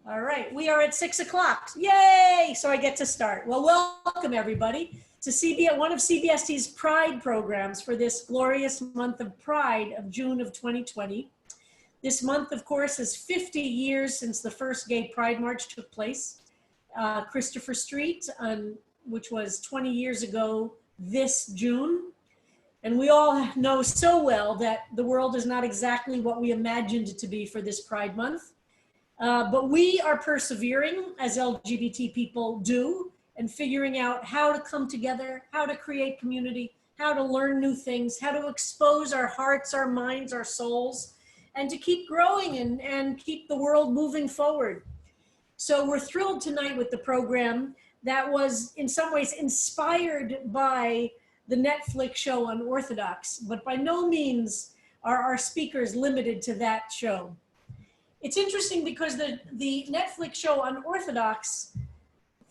All right, we are at 6 o'clock. Yay! So I get to start. Well, welcome everybody to one of CBST's Pride programs for this glorious month of Pride of June of 2020. This month, of course, is 50 years since the first gay Pride March took place. Christopher Street, which was 20 years ago this June. And we all know so well that the world is not exactly what we imagined it to be for this Pride Month. But we are persevering, as LGBT people do, and figuring out how to come together, how to create community, how to learn new things, how to expose our hearts, our minds, our souls, and to keep growing and keep the world moving forward. So we're thrilled tonight with the program that was in some ways inspired by the Netflix show Unorthodox, but by no means are our speakers limited to that show. It's interesting because the Netflix show Unorthodox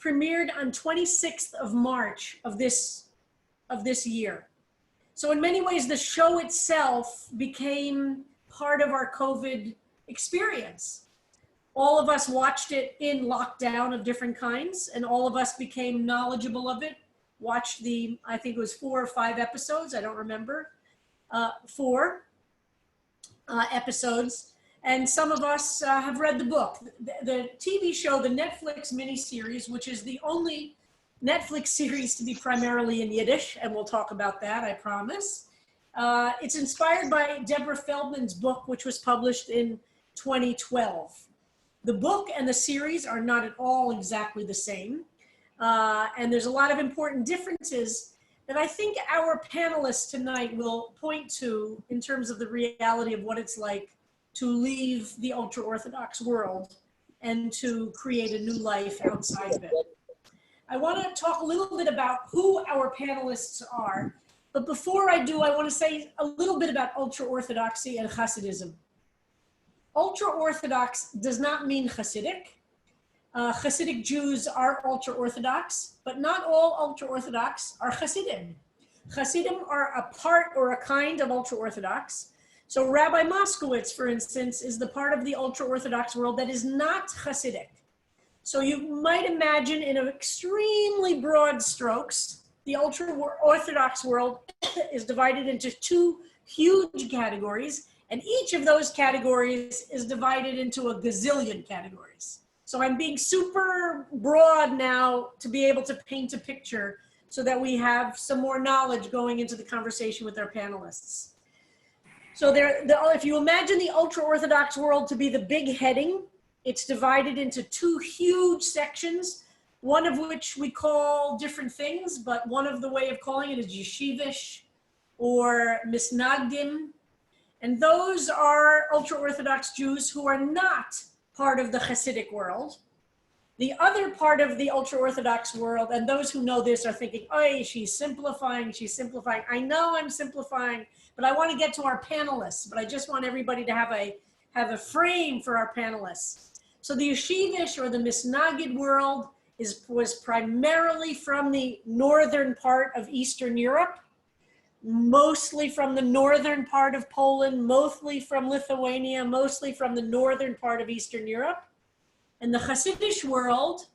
premiered on 26th of March of this year. So in many ways, the show itself became part of our COVID experience. All of us watched it in lockdown of different kinds, and all of us became knowledgeable of it, watched I think it was 4 or 5 episodes, I don't remember, 4 episodes. And some of us have read the book. The TV show, the Netflix miniseries, which is the only Netflix series to be primarily in Yiddish, and we'll talk about that, I promise. It's inspired by Deborah Feldman's book, which was published in 2012. The book and the series are not at all exactly the same. And there's a lot of important differences that I think our panelists tonight will point to in terms of the reality of what it's like to leave the ultra-Orthodox world and to create a new life outside of it. I want to talk a little bit about who our panelists are, but before I do, I want to say a little bit about ultra-Orthodoxy and Hasidism. Ultra-Orthodox does not mean Hasidic. Hasidic Jews are ultra-Orthodox, but not all ultra-Orthodox are Hasidim. Hasidim are a part or a kind of ultra-Orthodox. So Rabbi Moskowitz, for instance, is the part of the ultra-Orthodox world that is not Hasidic. So you might imagine in extremely broad strokes, the ultra-Orthodox world is divided into 2 huge categories, and each of those categories is divided into a gazillion categories. So I'm being super broad now to be able to paint a picture so that we have some more knowledge going into the conversation with our panelists. So if you imagine the ultra-Orthodox world to be the big heading, it's divided into 2 huge sections, one of which we call different things, but one of the way of calling it is yeshivish or misnagdim. And those are ultra-Orthodox Jews who are not part of the Hasidic world. The other part of the ultra-Orthodox world, and those who know this are thinking, oh, she's simplifying. I know I'm simplifying, but I want to get to our panelists, but I just want everybody to have a frame for our panelists. So the yeshivish or the misnagid world was primarily from the northern part of Eastern Europe, mostly from the northern part of Poland, mostly from Lithuania, mostly from the northern part of Eastern Europe. And the Hasidic world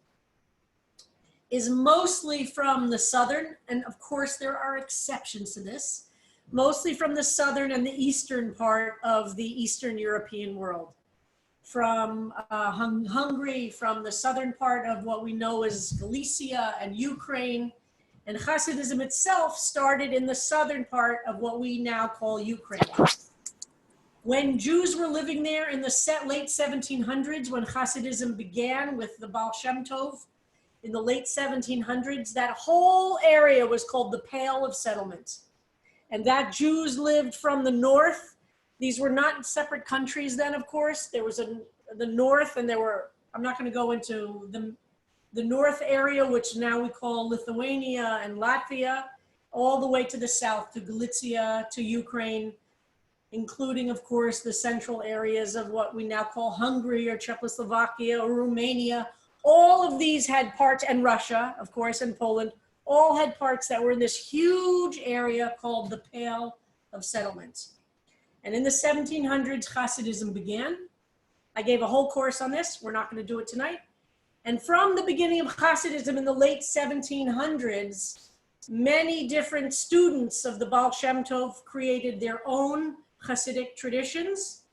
is mostly from the southern, and of course there are exceptions to this, mostly from the southern and the eastern part of the Eastern European world. From Hungary, from the southern part of what we know as Galicia and Ukraine. And Hasidism itself started in the southern part of what we now call Ukraine. When Jews were living there in the late 1700s, when Hasidism began with the Ba'al Shem Tov, in the late 1700s, that whole area was called the Pale of Settlement. And that Jews lived from the north. These were not separate countries then, of course. There was the north, and I'm not going to go into the north area, which now we call Lithuania and Latvia, all the way to the south, to Galicia, to Ukraine, including, of course, the central areas of what we now call Hungary or Czechoslovakia or Romania. All of these had parts, and Russia, of course, and Poland, all had parts that were in this huge area called the Pale of Settlement. And in the 1700s, Hasidism began. I gave a whole course on this. We're not going to do it tonight. And from the beginning of Hasidism in the late 1700s, many different students of the Ba'al Shem Tov created their own Hasidic traditions,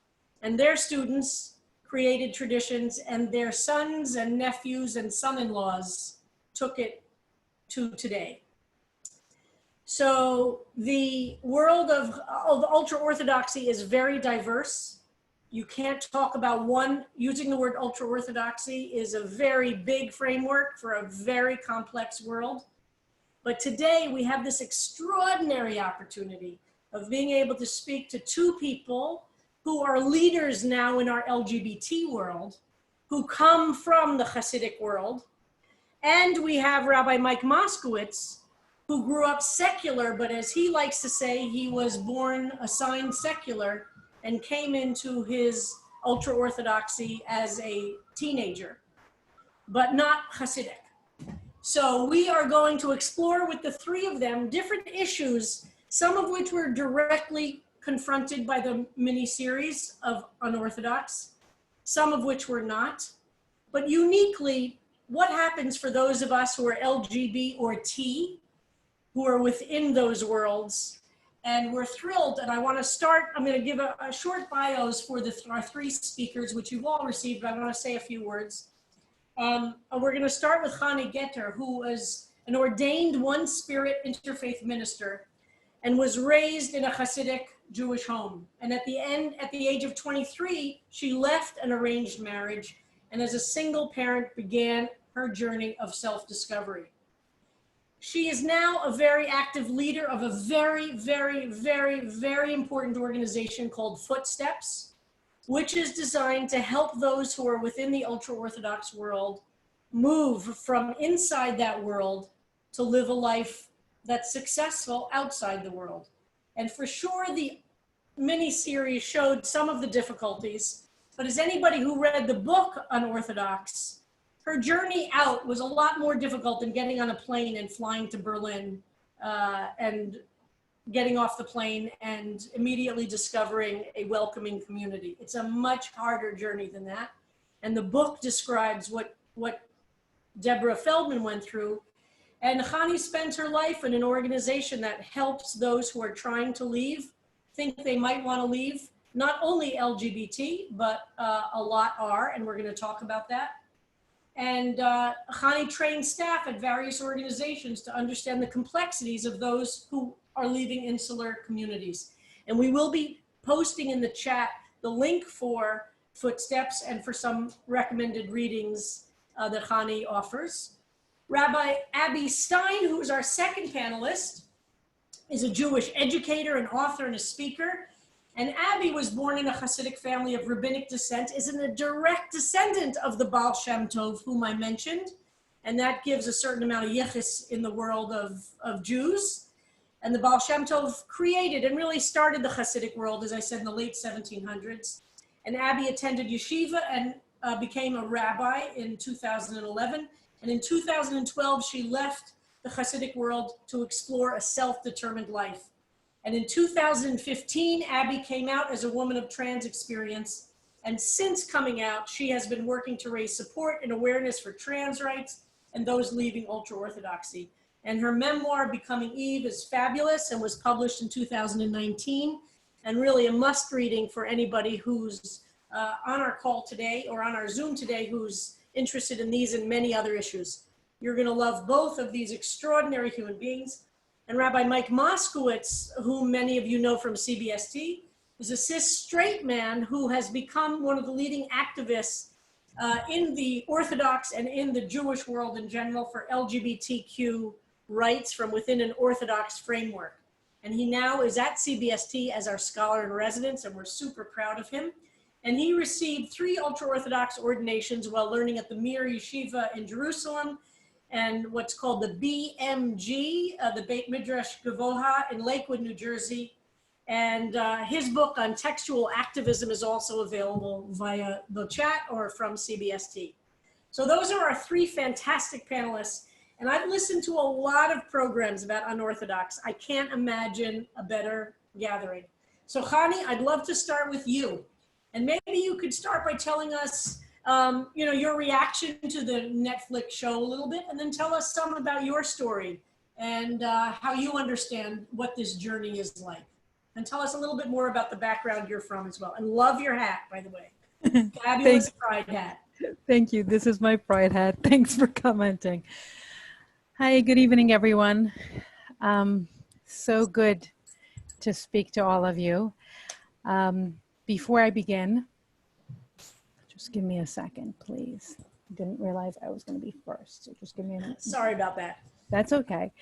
and their students created traditions, and their sons and nephews and son-in-laws took it to today. So the world of ultra-Orthodoxy is very diverse. You can't talk about one. Using the word ultra-Orthodoxy is a very big framework for a very complex world. But today we have this extraordinary opportunity of being able to speak to two people who are leaders now in our LGBT world, who come from the Hasidic world. And we have Rabbi Mike Moskowitz, who grew up secular, but as he likes to say, he was born assigned secular and came into his ultra-Orthodoxy as a teenager, but not Hasidic. So we are going to explore with the three of them different issues, some of which were directly confronted by the miniseries of Unorthodox, some of which were not. But uniquely, what happens for those of us who are LGB or T, who are within those worlds? And we're thrilled, and I want to start, I'm going to give a short bios for our three speakers, which you've all received, but I want to say a few words. We're going to start with Chani Getter, who is an ordained one-spirit interfaith minister and was raised in a Hasidic Jewish home. And at the age of 23, she left an arranged marriage and as a single parent began her journey of self-discovery. She is now a very active leader of a very, very, very, very important organization called Footsteps, which is designed to help those who are within the ultra-Orthodox world move from inside that world to live a life that's successful outside the world. And for sure, the mini-series showed some of the difficulties, but as anybody who read the book Unorthodox, her journey out was a lot more difficult than getting on a plane and flying to Berlin and getting off the plane and immediately discovering a welcoming community. It's a much harder journey than that. And the book describes what Deborah Feldman went through. And Chani spends her life in an organization that helps those who are trying to leave, think they might want to leave, not only LGBT, but a lot are, and we're going to talk about that. And Chani trains staff at various organizations to understand the complexities of those who are leaving insular communities. And we will be posting in the chat the link for Footsteps and for some recommended readings that Chani offers. Rabbi Abby Stein, who is our second panelist, is a Jewish educator, an author, and a speaker. And Abby was born in a Hasidic family of rabbinic descent, is a direct descendant of the Ba'al Shem Tov, whom I mentioned. And that gives a certain amount of yichus in the world of Jews. And the Ba'al Shem Tov created and really started the Hasidic world, as I said, in the late 1700s. And Abby attended yeshiva and became a rabbi in 2011. And in 2012, she left the Hasidic world to explore a self-determined life. And in 2015, Abby came out as a woman of trans experience. And since coming out, she has been working to raise support and awareness for trans rights and those leaving ultra-Orthodoxy. And her memoir, Becoming Eve, is fabulous and was published in 2019, and really a must reading for anybody who's on our call today or on our Zoom today who's interested in these and many other issues. You're going to love both of these extraordinary human beings. And Rabbi Mike Moskowitz, whom many of you know from CBST, is a cis straight man who has become one of the leading activists in the Orthodox and in the Jewish world in general for LGBTQ rights from within an Orthodox framework. And he now is at CBST as our scholar in residence, and we're super proud of him. And he received 3 ultra-Orthodox ordinations while learning at the Mir Yeshiva in Jerusalem and what's called the BMG, the Beit Midrash Gavoha in Lakewood, New Jersey. And his book on textual activism is also available via the chat or from CBST. So those are our 3 fantastic panelists. And I've listened to a lot of programs about Unorthodox. I can't imagine a better gathering. So Chani, I'd love to start with you. And maybe you could start by telling us, your reaction to the Netflix show a little bit, and then tell us some about your story and how you understand what this journey is like. And tell us a little bit more about the background you're from as well. And love your hat, by the way. Fabulous pride hat. Thank you. This is my pride hat. Thanks for commenting. Hi, good evening, everyone. So good to speak to all of you. Before I begin, just give me a second, please. I didn't realize I was going to be first, so just give me a minute. Sorry about that. That's okay.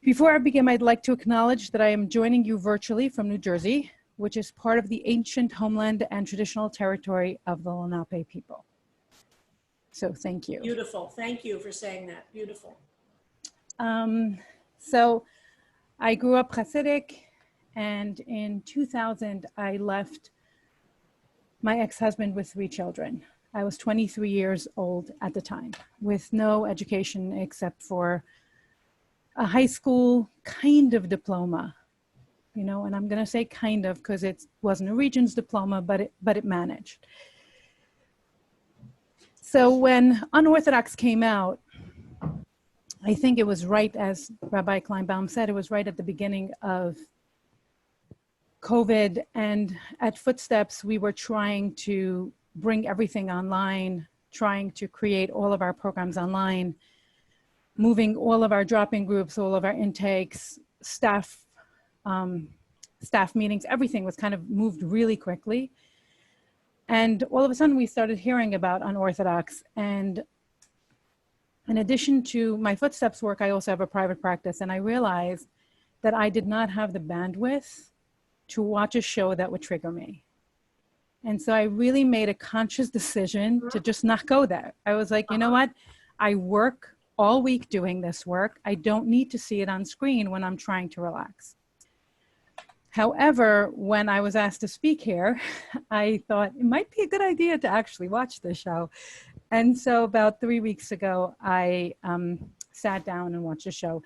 Before I begin, I'd like to acknowledge that I am joining you virtually from New Jersey, which is part of the ancient homeland and traditional territory of the Lenape people. So thank you. Beautiful. Thank you for saying that. Beautiful. So I grew up Hasidic, and in 2000, I left my ex-husband with 3 children. I was 23 years old at the time, with no education except for a high school kind of diploma, and I'm going to say kind of because it wasn't a Regents diploma, but it managed. So when Unorthodox came out, I think it was right, as Rabbi Kleinbaum said, it was right at the beginning of COVID, and at Footsteps, we were trying to bring everything online, trying to create all of our programs online, moving all of our drop-in groups, all of our intakes, staff meetings, everything was kind of moved really quickly. And all of a sudden we started hearing about Unorthodox. And in addition to my Footsteps work, I also have a private practice, and I realized that I did not have the bandwidth to watch a show that would trigger me. And so I really made a conscious decision to just not go there. I was like, you know what? I work all week doing this work. I don't need to see it on screen when I'm trying to relax. However, when I was asked to speak here, I thought it might be a good idea to actually watch this show. And so about 3 weeks ago, I sat down and watched the show.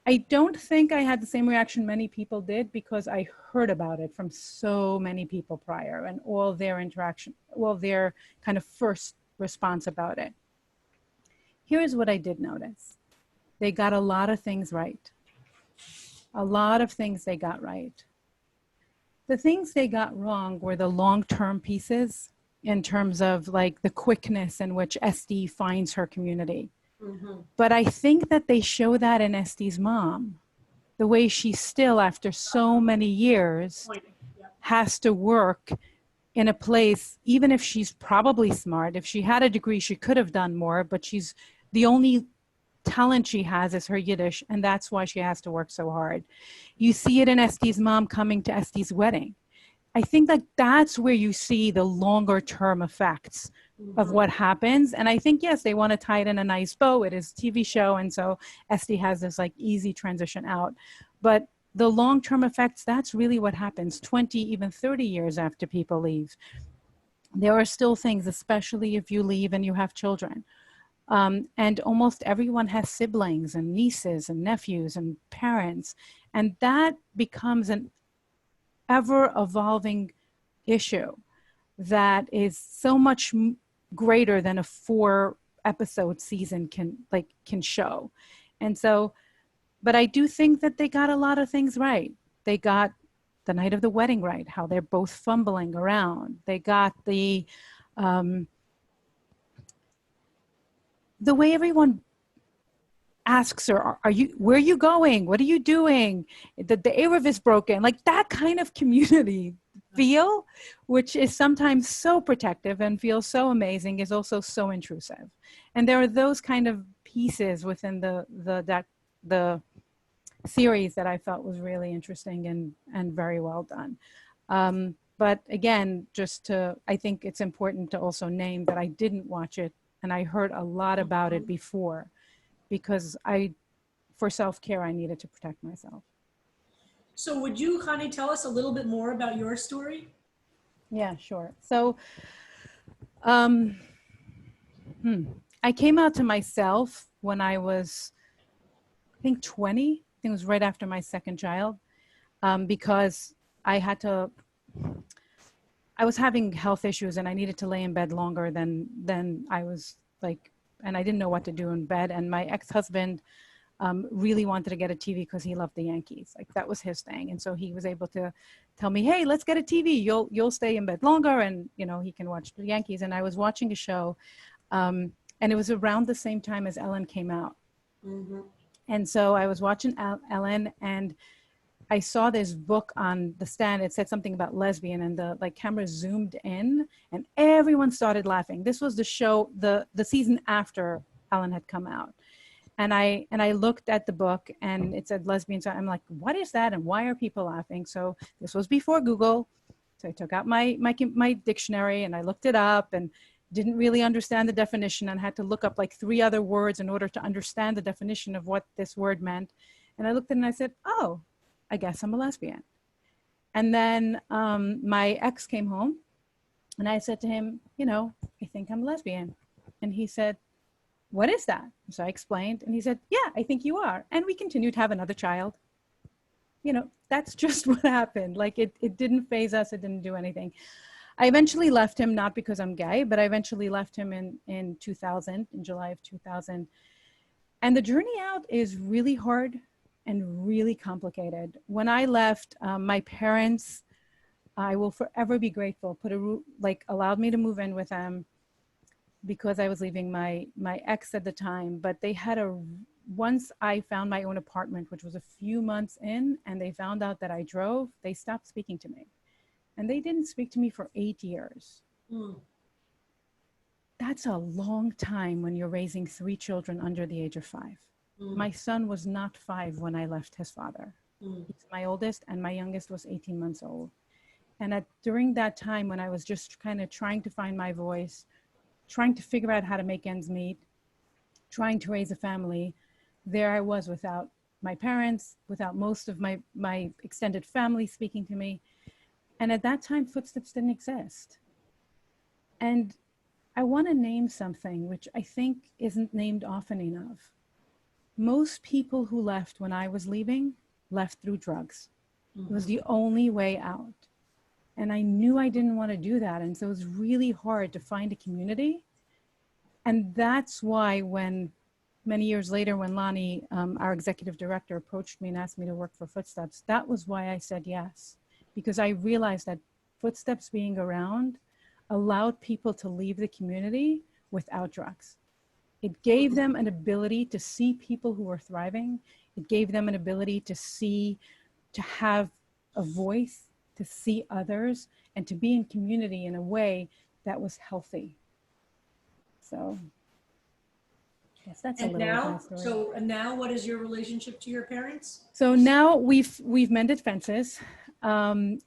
I don't think I had the same reaction many people did, because I heard about it from so many people prior and all their interaction, well, their kind of first response about it. Here's what I did notice. They got a lot of things right. A lot of things they got right. The things they got wrong were the long-term pieces, in terms of like the quickness in which SD finds her community. Mm-hmm. But I think that they show that in SD's mom, the way she still, after so many years, has to work in a place, even if she's probably smart. If she had a degree, she could have done more, but she's the only talent she has is her Yiddish, and that's why she has to work so hard. You see it in SD's mom coming to SD's wedding. I think that that's where you see the longer term effects of what happens. And I think, yes, they want to tie it in a nice bow. It is a TV show. And so SD has this like easy transition out. But the long-term effects, that's really what happens 20, even 30 years after people leave. There are still things, especially if you leave and you have children. And almost everyone has siblings and nieces and nephews and parents. And that becomes an ever-evolving issue that is so much greater than a 4-episode season can show. And so, but I do think that they got a lot of things right. They got the night of the wedding right, how they're both fumbling around. They got the way everyone asks her, where are you going? What are you doing? The Eruv is broken. Like that kind of community feel, which is sometimes so protective and feels so amazing, is also so intrusive. And there are those kind of pieces within the series that I felt was really interesting and very well done. But again, I think it's important to also name that I didn't watch it, and I heard a lot about it before, because for self-care, I needed to protect myself. So would you, Chani, tell us a little bit more about your story? Yeah, sure. So I came out to myself when I was, I think 20. I think it was right after my second child, because I I was having health issues and I needed to lay in bed longer than I was like, and I didn't know what to do in bed. And my ex-husband really wanted to get a TV because he loved the Yankees. Like that was his thing. And so he was able to tell me, hey, let's get a TV. You'll stay in bed longer and, you know, he can watch the Yankees. And I was watching a show and it was around the same time as Ellen came out. Mm-hmm. And so I was watching Ellen and I saw this book on the stand. It said something about lesbian and the like camera zoomed in and everyone started laughing. This was the show, the season after Ellen had come out. And I looked at the book and it said lesbian. So I'm like, what is that? And why are people laughing? So this was before Google. So I took out my dictionary and I looked it up and didn't really understand the definition and had to look up like 3 other words in order to understand the definition of what this word meant. And I looked at it and I said, oh, I guess I'm a lesbian. And then my ex came home and I said to him, you know, I think I'm a lesbian. And he said, what is that? So I explained and he said, yeah, I think you are. And we continued to have another child. You know, that's just what happened. Like it didn't faze us. It didn't do anything. I eventually left him, not because I'm gay, but I eventually left him in 2000, in July of 2000. And the journey out is really hard and really complicated. When I left, my parents, I will forever be grateful, allowed me to move in with them because I was leaving my ex at the time. But they had once I found my own apartment, which was a few months in, and they found out that I drove, they stopped speaking to me. And they didn't speak to me for 8 years. Mm. That's a long time when you're raising 3 children under the age of 5. Mm. My son was not 5 when I left his father. Mm. He's my oldest and my youngest was 18 months old. And during that time when I was just kind of trying to find my voice, trying to figure out how to make ends meet, trying to raise a family, there I was without my parents, without most of my extended family speaking to me. And at that time, Footsteps didn't exist. And I want to name something which I think isn't named often enough. Most people who left when I was leaving left through drugs. Mm-hmm. It was the only way out. And I knew I didn't want to do that. And so it was really hard to find a community. And that's why when many years later, when Lonnie, our executive director, approached me and asked me to work for Footsteps, that was why I said yes. Because I realized that Footsteps being around allowed people to leave the community without drugs. It gave them an ability to see people who were thriving. It gave them an ability to have a voice, to see others, and to be in community in a way that was healthy. So, yes, that's and a little now, of my story. And now what is your relationship to your parents? So now we've mended fences. And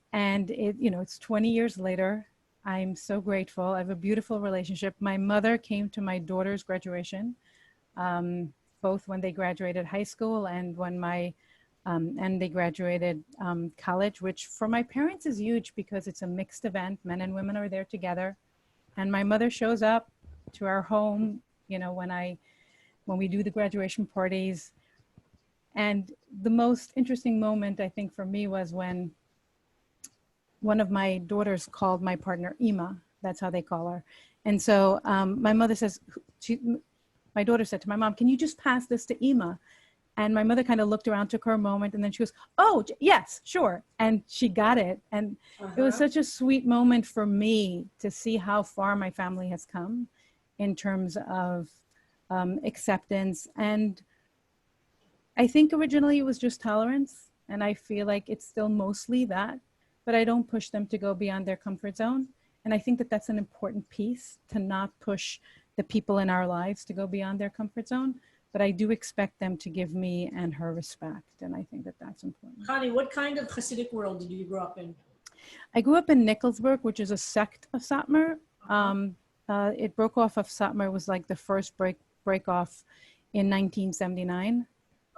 it's 20 years later. I'm so grateful. I have a beautiful relationship. My mother came to my daughter's graduation, both when they graduated high school and when and they graduated college, which for my parents is huge because it's a mixed event. Men and women are there together. And my mother shows up to our home, you know, when we do the graduation parties. And the most interesting moment, I think, for me was when one of my daughters called my partner Ima. That's how they call her. And so my mother says, my daughter said to my mom, can you just pass this to Ima? And my mother kind of looked around, took her a moment, and then she goes, oh, yes, sure. And she got it. And it was such a sweet moment for me to see how far my family has come in terms of acceptance. And I think originally it was just tolerance. And I feel like it's still mostly that. But I don't push them to go beyond their comfort zone. And I think that that's an important piece, to not push the people in our lives to go beyond their comfort zone. But I do expect them to give me and her respect. And I think that that's important. Chani, what kind of Hasidic world did you grow up in? I grew up in Nickelsburg, which is a sect of Satmar. It broke off of Satmar, was like the first break off in 1979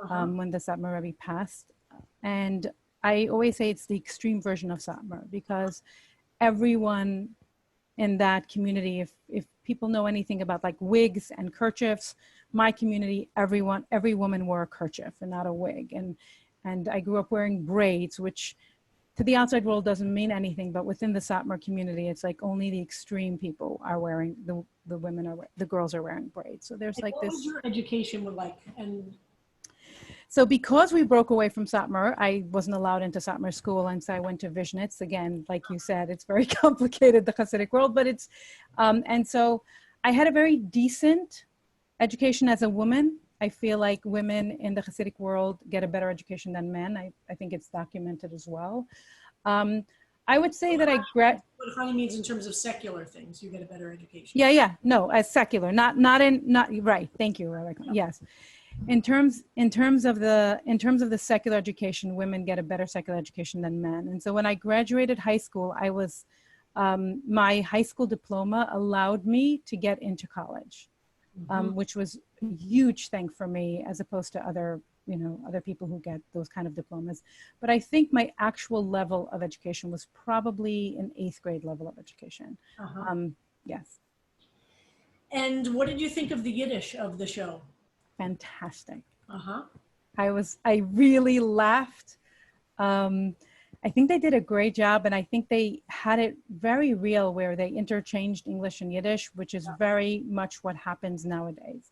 when the Satmar Rebbe passed. And I always say it's the extreme version of Satmar because everyone in that community, if people know anything about like wigs and kerchiefs, my community, every woman wore a kerchief and not a wig. And I grew up wearing braids, which to the outside world doesn't mean anything, but within the Satmar community, it's like only the extreme people are wearing, the women are, the girls are wearing braids. So there's And like what this. was your education like? And So because we broke away from Satmar, I wasn't allowed into Satmar school. And so I went to Vishnitz. Again, like you said, it's very complicated, the Hasidic world, but it's, and so I had a very decent education as a woman. I feel like women in the Hasidic world get a better education than men. I think it's documented as well. I would say that what Chani means in terms of secular things, you get a better education. Yeah. No, as secular, not right. Thank you, Rabbi. Yes. In terms of the secular education, women get a better secular education than men. And so when I graduated high school, I was, my high school diploma allowed me to get into college. Which was a huge thing for me as opposed to other people who get those kind of diplomas. But I think my actual level of education was probably an 8th grade level of education. Yes. And what did you think of the Yiddish of the show? Fantastic. Uh-huh. I really laughed. I think they did a great job, and I think they had it very real where they interchanged English and Yiddish, which is very much what happens nowadays.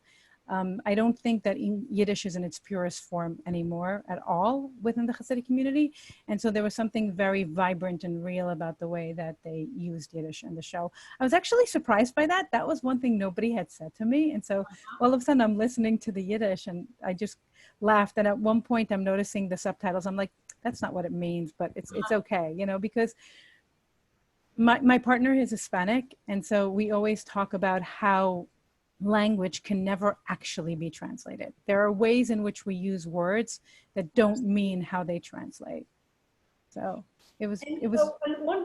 I don't think that Yiddish is in its purest form anymore at all within the Hasidic community. And so there was something very vibrant and real about the way that they used Yiddish in the show. I was actually surprised by that. That was one thing nobody had said to me. And so all of a sudden I'm listening to the Yiddish and I just laughed. And at one point I'm noticing the subtitles. I'm like, that's not what it means, but it's okay, because my partner is Hispanic. And so we always talk about how language can never actually be translated. There are ways in which we use words that don't mean how they translate. So it was. So,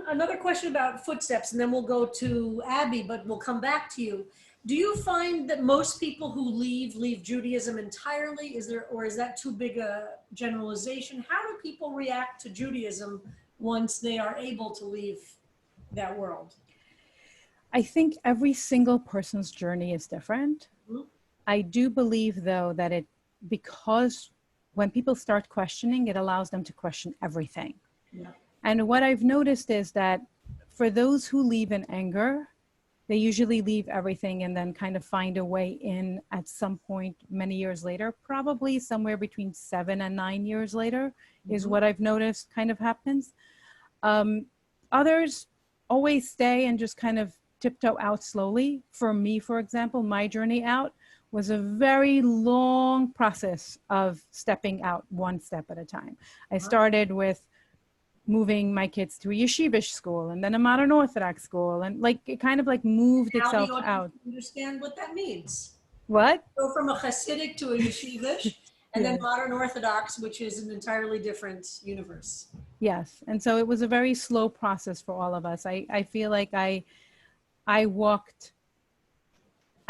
another question about footsteps, and then we'll go to Abby, but we'll come back to you. Do you find that most people who leave Judaism entirely? Is that too big a generalization? How do people react to Judaism once they are able to leave that world? I think every single person's journey is different. I do believe, though, that because when people start questioning, it allows them to question everything. Yeah. And what I've noticed is that for those who leave in anger, they usually leave everything and then kind of find a way in at some point many years later, probably somewhere between 7 and 9 years later is what I've noticed kind of happens. Others always stay and just kind of tiptoe out slowly. For me, for example, my journey out was a very long process of stepping out one step at a time. I started with moving my kids to a yeshivish school and then a modern Orthodox school. And like, it kind of like moved itself out. Understand what that means. What? Go from a Hasidic to a yeshivish and then modern Orthodox, which is an entirely different universe. Yes. And so it was a very slow process for all of us. I feel like I walked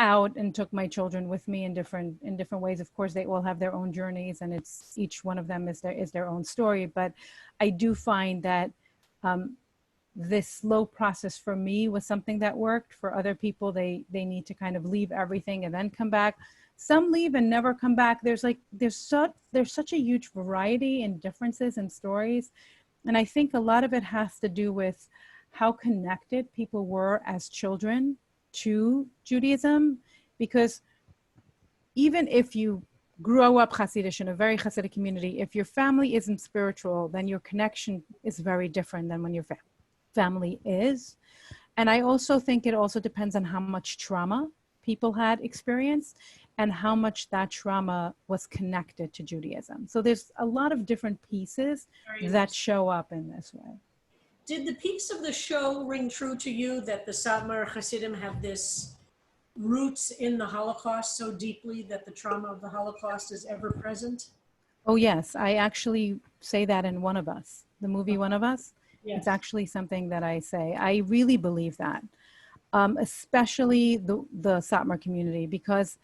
out and took my children with me in different ways. Of course, they all have their own journeys, and each one of them is their own story. But I do find that this slow process for me was something that worked. For other people, they need to kind of leave everything and then come back. Some leave and never come back. There's such a huge variety and differences in stories, and I think a lot of it has to do with how connected people were as children to Judaism, because even if you grow up Hasidish in a very Hasidic community, if your family isn't spiritual, then your connection is very different than when your family is. And I also think it also depends on how much trauma people had experienced and how much that trauma was connected to Judaism. So there's a lot of different pieces that show up in this way. Did the piece of the show ring true to you that the Satmar Hasidim have this roots in the Holocaust so deeply that the trauma of the Holocaust is ever present? Oh, yes. I actually say that in One of Us, the movie One of Us. Yes. It's actually something that I say. I really believe that, especially the Satmar community, because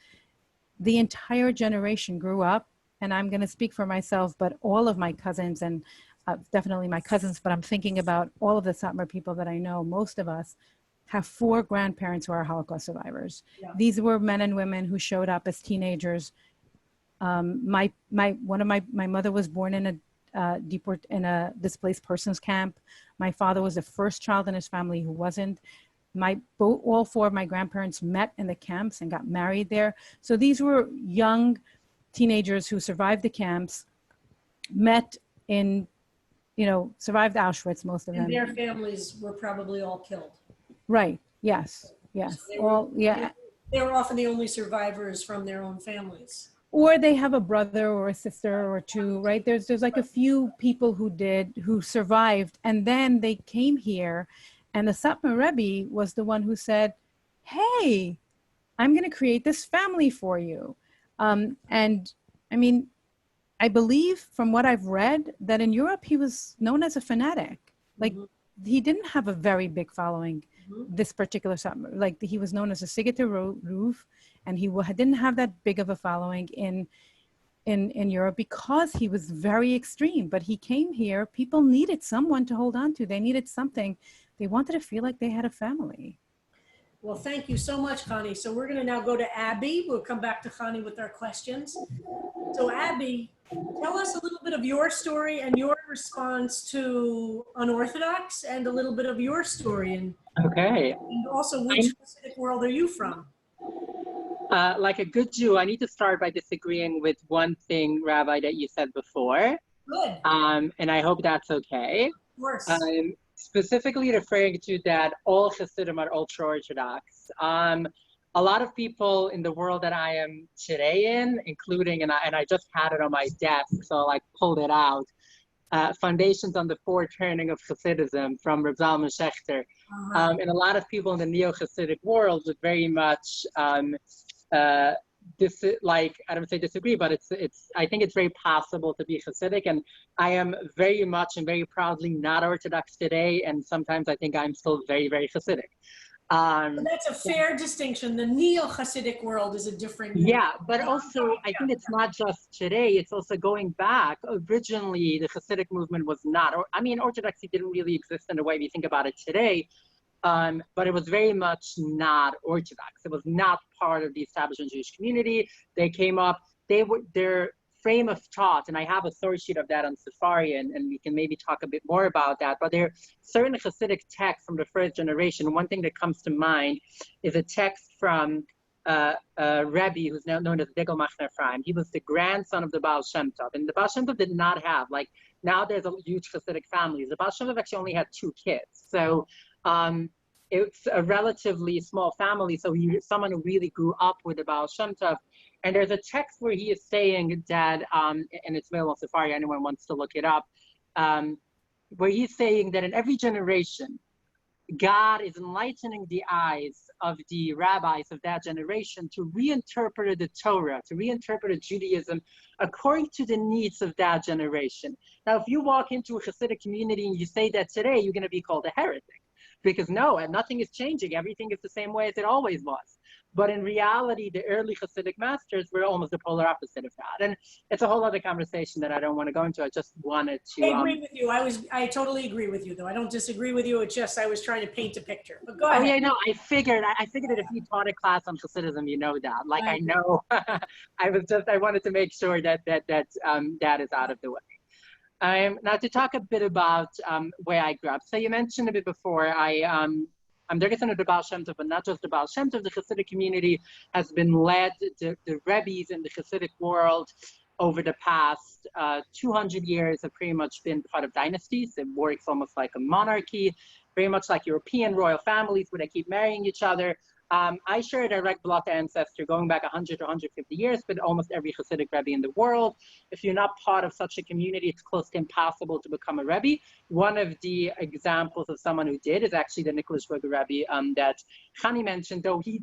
the entire generation grew up, and I'm going to speak for myself, but all of my cousins and definitely my cousins, but I'm thinking about all of the Satmar people that I know. Most of us have 4 grandparents who are Holocaust survivors. Yeah. These were men and women who showed up as teenagers. My mother was born in in a displaced persons camp. My father was the first child in his family who wasn't. All four of my grandparents met in the camps and got married there. So these were young teenagers who survived the camps, met in, survived Auschwitz, most of them. And their families were probably all killed. Right. Yes. Yes. So they were often the only survivors from their own families. Or they have a brother or a sister or two, right? There's like a few people who survived, and then they came here, and the Satmar Rebbe was the one who said, "Hey, I'm going to create this family for you." And I mean, I believe from what I've read that in Europe he was known as a fanatic. Like he didn't have a very big following. This particular Satmar, like he was known as a Sigeter Roof, and he didn't have that big of a following in Europe because he was very extreme. But he came here, people needed someone to hold on to. They needed something. They wanted to feel like they had a family. Well, thank you so much, Chani. So we're going to now go to Abby. We'll come back to Chani with our questions. So Abby, tell us a little bit of your story and your response to Unorthodox, and a little bit of your story. And also, which Hasidic world are you from? Like a good Jew, I need to start by disagreeing with one thing, Rabbi, that you said before. Good. And I hope that's okay. Of course. I'm specifically referring to that all Hasidim are ultra-Orthodox. A lot of people in the world that I am today in, including, and I just had it on my desk, so I like pulled it out, Foundations on the Foreturning of Hasidism from Rabbi Zalman Schachter. And a lot of people in the neo-Hasidic world would very much, I don't say disagree, but I think it's very possible to be Hasidic, and I am very much and very proudly not Orthodox today, and sometimes I think I'm still very, very Hasidic. That's a fair distinction. The neo-Hasidic world is a different. Yeah, but also I think it's not just today, it's also going back. Originally, the Hasidic movement was not, Orthodoxy didn't really exist in the way we think about it today, but it was very much not Orthodox. It was not part of the establishment Jewish community. They came up, their frame of thought, and I have a source sheet of that on Safari, and we can maybe talk a bit more about that, but there are certain Hasidic texts from the first generation. One thing that comes to mind is a text from a Rebbe who's now known as Degel Machner Ephraim. He was the grandson of the Ba'al Shem Tov, and the Ba'al Shem Tov did not have, now there's a huge Hasidic family. The Ba'al Shem Tov actually only had 2 kids. So it's a relatively small family, so someone who really grew up with the Ba'al Shem Tov. And there's a text where he is saying that, and it's available on Safari, anyone wants to look it up, where he's saying that in every generation, God is enlightening the eyes of the rabbis of that generation to reinterpret the Torah, to reinterpret Judaism according to the needs of that generation. Now, if you walk into a Hasidic community and you say that today, you're going to be called a heretic. Because no, nothing is changing. Everything is the same way as it always was. But in reality, the early Hasidic masters were almost the polar opposite of that. And it's a whole other conversation that I don't want to go into. I just wanted to... I agree with you. I totally agree with you, though. I don't disagree with you. It's just I was trying to paint a picture. But go ahead. Oh, yeah, no, I figured that if you taught a class on Hasidism, you know that. I know. I wanted to make sure that is out of the way. Now to talk a bit about where I grew up. So you mentioned a bit before, I'm the descendant of the Ba'al Shem Tov, but not just the Ba'al Shem Tov. The Hasidic community has been led, the Rebbes in the Hasidic world over the past 200 years have pretty much been part of dynasties. It works almost like a monarchy, very much like European royal families where they keep marrying each other. I share a direct blood ancestor going back 100 to 150 years, but almost every Hasidic Rebbe in the world. If you're not part of such a community, it's close to impossible to become a Rebbe. One of the examples of someone who did is actually the Nicholasburger Rebbe that Chani mentioned, though he's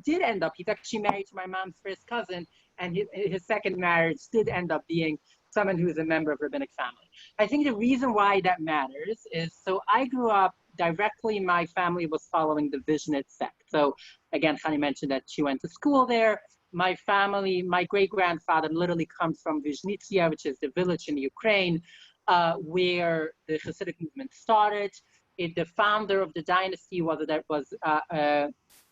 actually married to my mom's first cousin, and his second marriage did end up being someone who is a member of rabbinic family. I think the reason why that matters is, so I grew up directly, my family was following the Vizhnitz sect. So again, Chani mentioned that she went to school there. My family, my great-grandfather literally comes from Vizhnitsia, which is the village in Ukraine, where the Hasidic movement started. The founder of the dynasty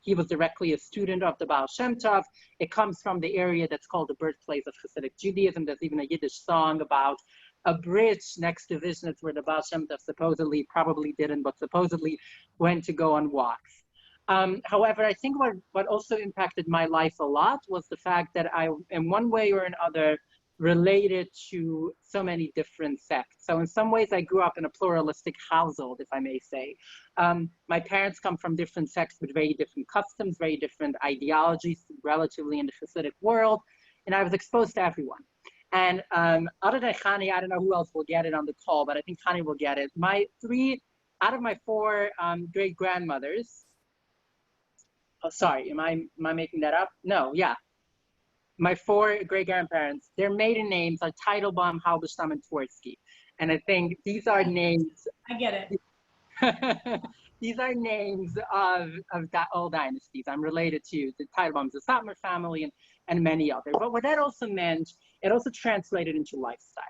he was directly a student of the Ba'al Shem Tov. It comes from the area that's called the birthplace of Hasidic Judaism. There's even a Yiddish song about a bridge next to Vishnitz where the Ba'al Shem Tov supposedly, probably didn't, but supposedly went to go on walks. However, I think what also impacted my life a lot was the fact that I, in one way or another, related to so many different sects. So in some ways, I grew up in a pluralistic household, if I may say. My parents come from different sects with very different customs, very different ideologies, relatively in the Hasidic world, and I was exposed to everyone. And other than Chani, I don't know who else will get it on the call, but I think Chani will get it. Out of my four great-grandmothers, oh, sorry, am I making that up? No, yeah. My four great-grandparents, their maiden names are Teitelbaum, Halberstam, and Tversky. And I think these are names. I get it. These are names of old dynasties. I'm related to the Teitelbaums, the Satmar family, and many others. But what that also meant, it also translated into lifestyle.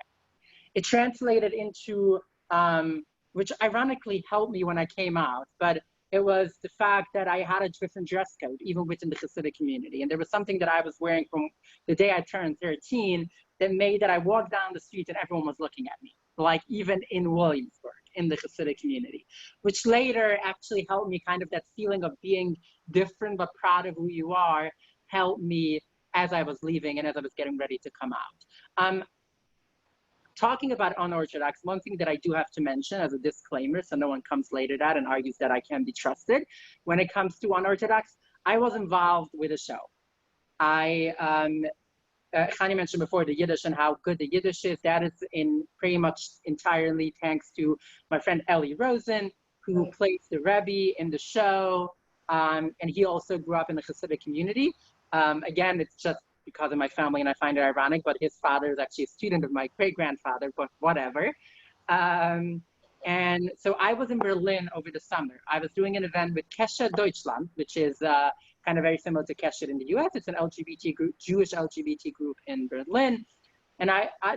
It translated into, which ironically helped me when I came out, but it was the fact that I had a different dress code, even within the Hasidic community. And there was something that I was wearing from the day I turned 13 that made that I walked down the street and everyone was looking at me, like even in Williamsburg, in the Hasidic community, which later actually helped me kind of that feeling of being different but proud of who you are, helped me as I was leaving and as I was getting ready to come out. Talking about unorthodox, one thing that I do have to mention as a disclaimer, so no one comes later that and argues that I can't be trusted. When it comes to unorthodox, I was involved with a show. Chani mentioned before the Yiddish and how good the Yiddish is. That is in pretty much entirely thanks to my friend Ellie Rosen, who plays the Rebbe in the show. And he also grew up in the Hasidic community. Again, it's just because of my family, and I find it ironic, but his father is actually a student of my great-grandfather, but whatever. And so I was in Berlin over the summer. I was doing an event with Keshe Deutschland, which is kind of very similar to Keshe in the US. It's an LGBT group, Jewish LGBT group in Berlin. And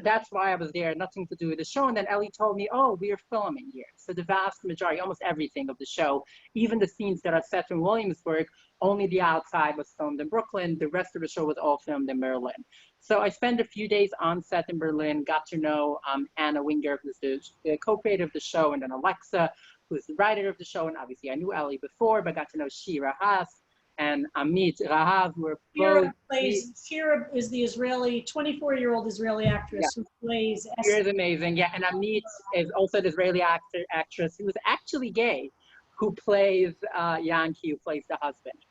that's why I was there, nothing to do with the show. And then Ellie told me, oh, we are filming here. So the vast majority, almost everything of the show, even the scenes that are set in Williamsburg, only the outside was filmed in Brooklyn. The rest of the show was all filmed in Berlin. So I spent a few days on set in Berlin, got to know Anna Winger, who's the co-creator of the show, and then Alexa, who's the writer of the show. And obviously I knew Ellie before, but got to know Shira Haas and Amit Rahav, who were both. Shira is the Israeli, 24-year-old Israeli actress who plays. Shira is amazing, yeah. And Amit is also an Israeli actress who is actually gay, who plays Yankee, who plays the husband.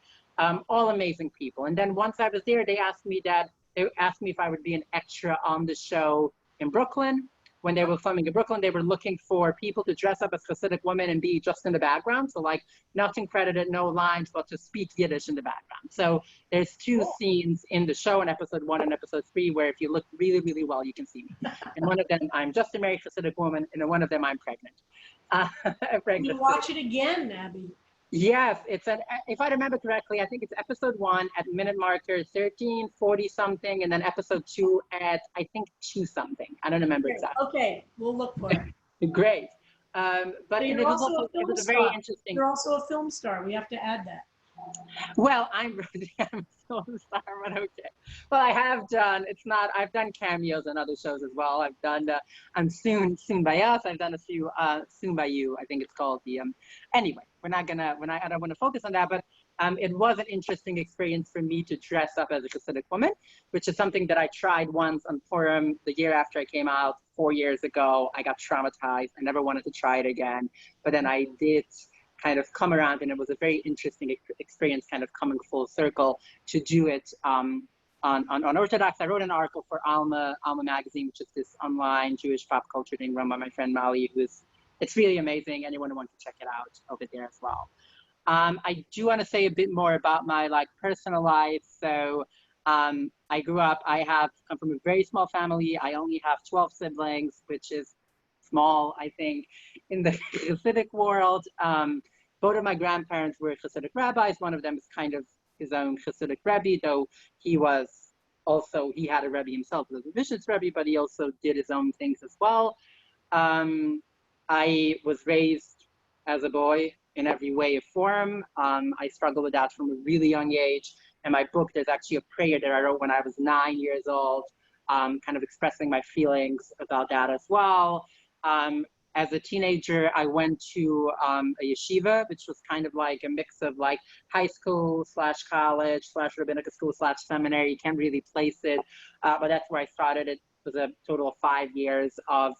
All amazing people. And then once I was there, they asked me if I would be an extra on the show in Brooklyn. When they were filming in Brooklyn, they were looking for people to dress up as Hasidic women and be just in the background. So like nothing credited, no lines, but to speak Yiddish in the background. So there's two scenes in the show in episode 1 and episode 3 where if you look really, really well, you can see me. In one of them, I'm just a married Hasidic woman, and in one of them, I'm pregnant. You watch it again, Abby. Yes, if I remember correctly, I think it's episode 1 at minute marker 13:40 something, and then episode 2 at, I think, 2 something. I don't remember exactly. Okay, we'll look for it. Great. But it was a very interesting. You're also a film star. We have to add that. Well, I'm a film star, but okay. Well, I've done cameos on other shows as well. I've done, I'm Soon by Us. I've done a few, Soon by You, I think it's called anyway, I don't want to focus on that, but it was an interesting experience for me to dress up as a Hasidic woman, which is something that I tried once on Purim the year after I came out 4 years ago. I got traumatized. I never wanted to try it again, but then I did kind of come around, and it was a very interesting experience kind of coming full circle to do it on Unorthodox. I wrote an article for Alma magazine, which is this online Jewish pop culture thing run by my friend Mali, it's really amazing. Anyone who wants to check it out over there as well. I do want to say a bit more about my personal life. So I come from a very small family. I only have 12 siblings, which is small, I think, in the Hasidic world. Both of my grandparents were Hasidic rabbis. One of them is kind of his own Hasidic Rebbe, though he had a Rebbe himself, he was a Vishnitz Rebbe, but he also did his own things as well. I was raised as a boy in every way or form. I struggled with that from a really young age. In my book, there's actually a prayer that I wrote when I was 9 years old, kind of expressing my feelings about that as well. As a teenager, I went to a yeshiva, which was kind of like a mix of like high school / college / rabbinical school / seminary. You can't really place it, but that's where I started. It was a total of 5 years of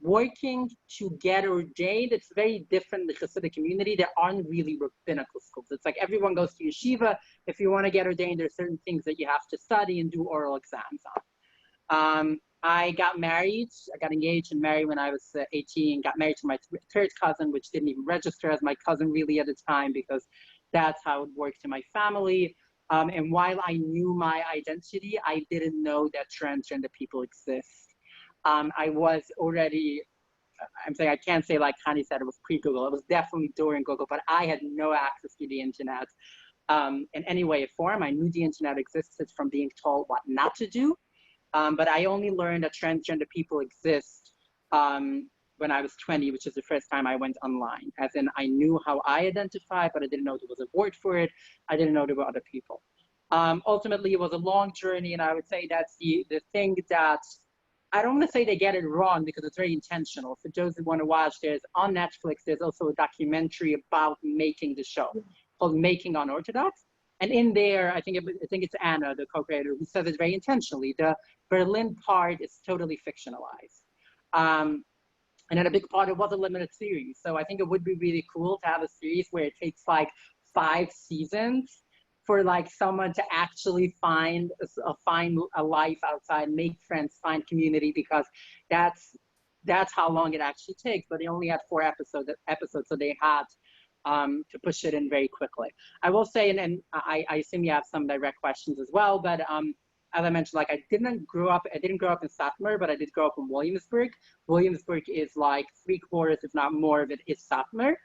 working to get ordained. It's very different in the Hasidic community. There aren't really rabbinical schools. It's like everyone goes to yeshiva. If you want to get ordained, there are certain things that you have to study and do oral exams on. I got married. I got engaged and married when I was 18, got married to my third cousin, which didn't even register as my cousin really at the time, because that's how it worked in my family. And while I knew my identity, I didn't know that transgender people exist. I was already, I'm saying, I can't say like Chani said, it was pre-Google. It was definitely during Google, but I had no access to the internet in any way or form. I knew the internet existed from being told what not to do. But I only learned that transgender people exist when I was 20, which is the first time I went online. As in, I knew how I identify, but I didn't know there was a word for it. I didn't know there were other people. Ultimately, it was a long journey, and I would say that's the thing that, I don't want to say they get it wrong because it's very intentional. For those who want to watch, there's on Netflix, there's also a documentary about making the show called Making Unorthodox. And in there, I think it's Anna, the co-creator, who says it very intentionally. The Berlin part is totally fictionalized. And then a big part, it was a limited series. So I think it would be really cool to have a series where it takes like 5 seasons for like someone to actually find a life outside, make friends, find community, because that's how long it actually takes. But they only had 4 episodes, so they had to push it in very quickly. I will say, and I assume you have some direct questions as well, but as I mentioned, like I didn't grow up in Satmar, but I did grow up in Williamsburg. Williamsburg is like 3/4, if not more of it, is Satmar.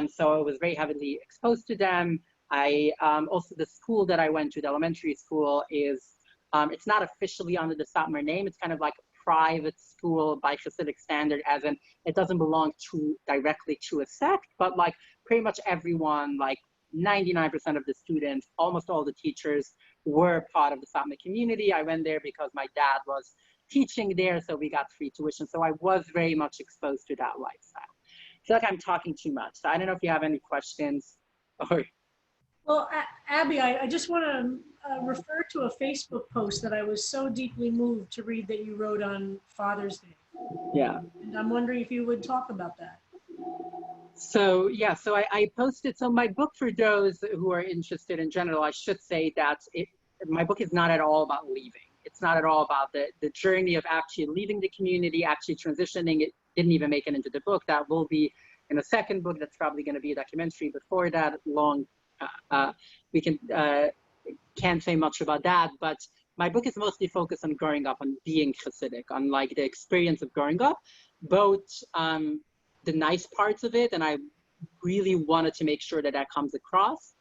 So I was very heavily exposed to them. I also, the school that I went to, the elementary school, is it's not officially under the Satmar name. It's kind of like a private school by Hasidic standard, as in it doesn't belong directly to a sect, but like pretty much everyone, like 99% of the students, almost all the teachers were part of the Satmar community. I went there because my dad was teaching there, so we got free tuition. So I was very much exposed to that lifestyle. I feel like I'm talking too much. So I don't know if you have any questions or... Well, Abby, I just want to refer to a Facebook post that I was so deeply moved to read that you wrote on Father's Day. Yeah. And I'm wondering if you would talk about that. So, yeah, so I posted, so my book, for those who are interested in general, I should say that my book is not at all about leaving. It's not at all about the journey of actually leaving the community, actually transitioning. It didn't even make it into the book. That will be in a second book. That's probably going to be a documentary before that, long. We can't say much about that, but my book is mostly focused on growing up, on being Hasidic, on like the experience of growing up, both the nice parts of it, and I really wanted to make sure that that comes across,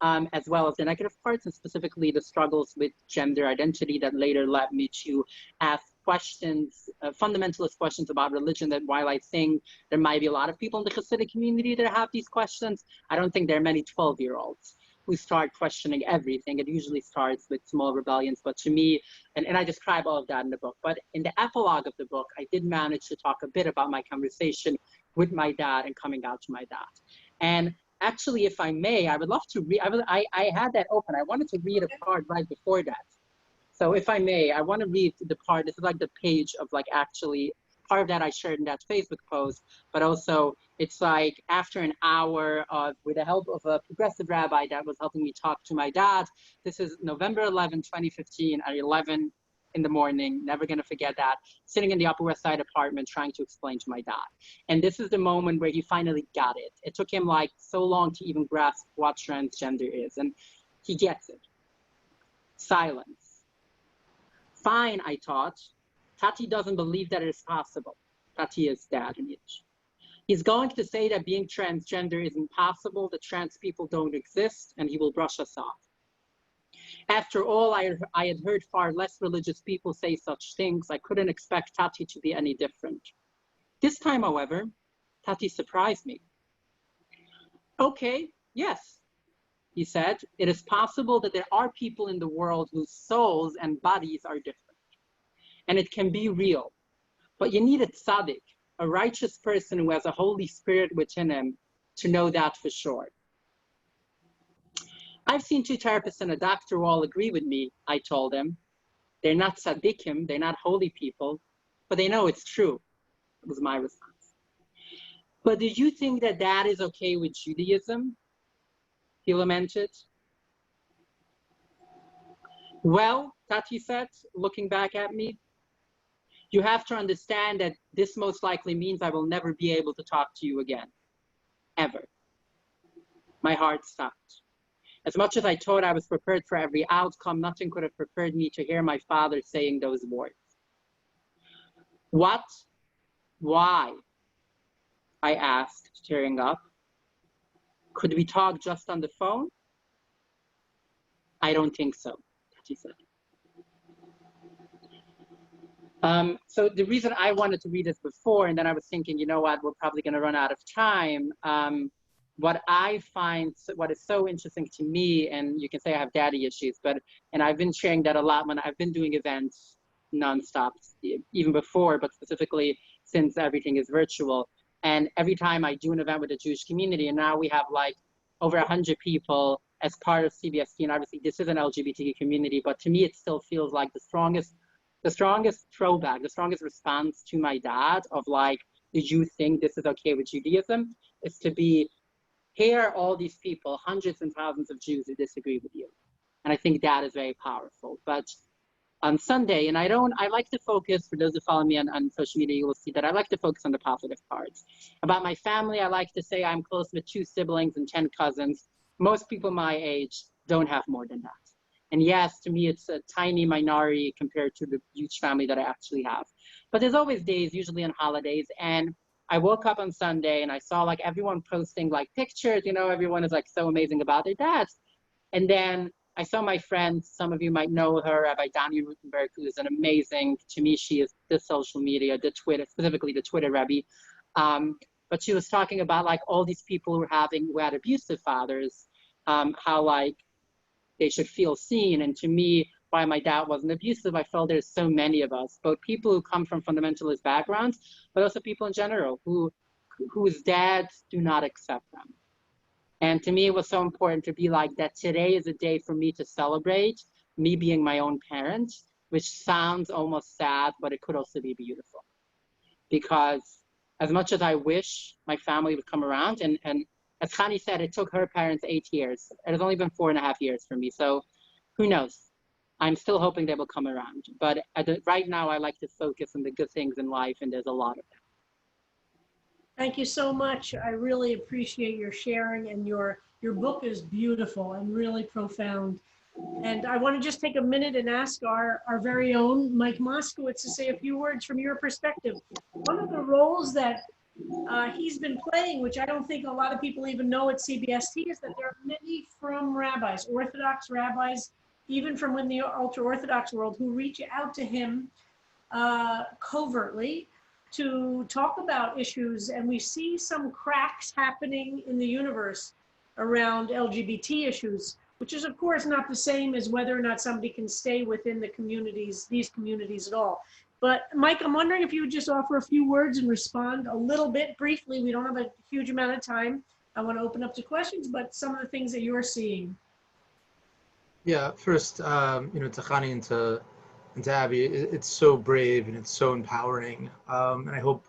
as well as the negative parts, and specifically the struggles with gender identity that later led me to ask questions, fundamentalist questions about religion, that while I think there might be a lot of people in the Hasidic community that have these questions, I don't think there are many 12-year-olds who start questioning everything. It usually starts with small rebellions, but to me, and I describe all of that in the book, but in the epilogue of the book, I did manage to talk a bit about my conversation with my dad and coming out to my dad. And actually, if I may, I would love to read, I had that open. I wanted to read a part right before that. So if I may, I want to read the part, this is like the page of like actually, part of that I shared in that Facebook post, but also it's like after an hour of, with the help of a progressive rabbi that was helping me talk to my dad. This is November 11, 2015 at 11 in the morning, never gonna forget that, sitting in the Upper West Side apartment trying to explain to my dad. And this is the moment where he finally got it. It took him like so long to even grasp what transgender is, and he gets it. Silence. Fine, I thought. Tati doesn't believe that it is possible. Tati is dad in Yiddish. He's going to say that being transgender is impossible, that trans people don't exist, and he will brush us off. After all, I had heard far less religious people say such things. I couldn't expect Tati to be any different. This time, however, Tati surprised me. Okay, yes, he said, it is possible that there are people in the world whose souls and bodies are different. and it can be real. But you need a tzaddik, a righteous person who has a Holy Spirit within him to know that for sure. I've seen 2 therapists and a doctor who all agree with me, I told them. They're not tzaddikim, they're not holy people, but they know it's true. It was my response. But do you think that that is okay with Judaism? He lamented. Well, Tati said, looking back at me, you have to understand that this most likely means I will never be able to talk to you again, ever. My heart stopped. As much as I thought I was prepared for every outcome, nothing could have prepared me to hear my father saying those words. What? Why? I asked, tearing up. Could we talk just on the phone? I don't think so, she said. So the reason I wanted to read this before, and then I was thinking, you know what, we're probably going to run out of time. What I find, what is so interesting to me, and you can say I have daddy issues, and I've been sharing that a lot when I've been doing events nonstop, even before, but specifically since everything is virtual. And every time I do an event with the Jewish community, and now we have like over 100 people as part of CBST, and obviously this is an LGBTQ community, but to me it still feels like the strongest throwback, the strongest response to my dad of like, did you think this is okay with Judaism? Is to be, here are all these people, hundreds and thousands of Jews who disagree with you. And I think that is very powerful. But on Sunday, and I like to focus, for those who follow me on social media, you will see that I like to focus on the positive parts. About my family, I like to say I'm close with 2 siblings and 10 cousins. Most people my age don't have more than that. And yes, to me, it's a tiny minority compared to the huge family that I actually have. But there's always days, usually on holidays, and I woke up on Sunday and I saw like everyone posting like pictures, you know, everyone is like so amazing about their dads. And then I saw my friend, some of you might know her, Rabbi Dani Rutenberg, who is an amazing, to me, she is the social media, the Twitter, specifically the Twitter Rebbe. But she was talking about like all these people who had abusive fathers, how like they should feel seen. And to me, why my dad wasn't abusive, I felt there's so many of us, both people who come from fundamentalist backgrounds, but also people in general whose dads do not accept them. And to me, it was so important to be like that today is a day for me to celebrate me being my own parent, which sounds almost sad, but it could also be beautiful. Because as much as I wish my family would come around, and as Chani said, it took her parents 8 years. It has only been 4.5 years for me. So who knows? I'm still hoping they will come around. But right now, I like to focus on the good things in life, and there's a lot of them. Thank you so much. I really appreciate your sharing, and your book is beautiful and really profound. And I want to just take a minute and ask our very own Mike Moskowitz to say a few words from your perspective. One of the roles that he's been playing, which I don't think a lot of people even know at CBST, is that there are many from rabbis, Orthodox rabbis, even from in the ultra-Orthodox world, who reach out to him covertly to talk about issues. And we see some cracks happening in the universe around LGBT issues, which is of course not the same as whether or not somebody can stay within the communities, these communities at all. But Mike, I'm wondering if you would just offer a few words and respond a little bit briefly. We don't have a huge amount of time. I want to open up to questions, but some of the things that you're seeing. Yeah, first, to Chani and to Abby, it's so brave and it's so empowering. And I hope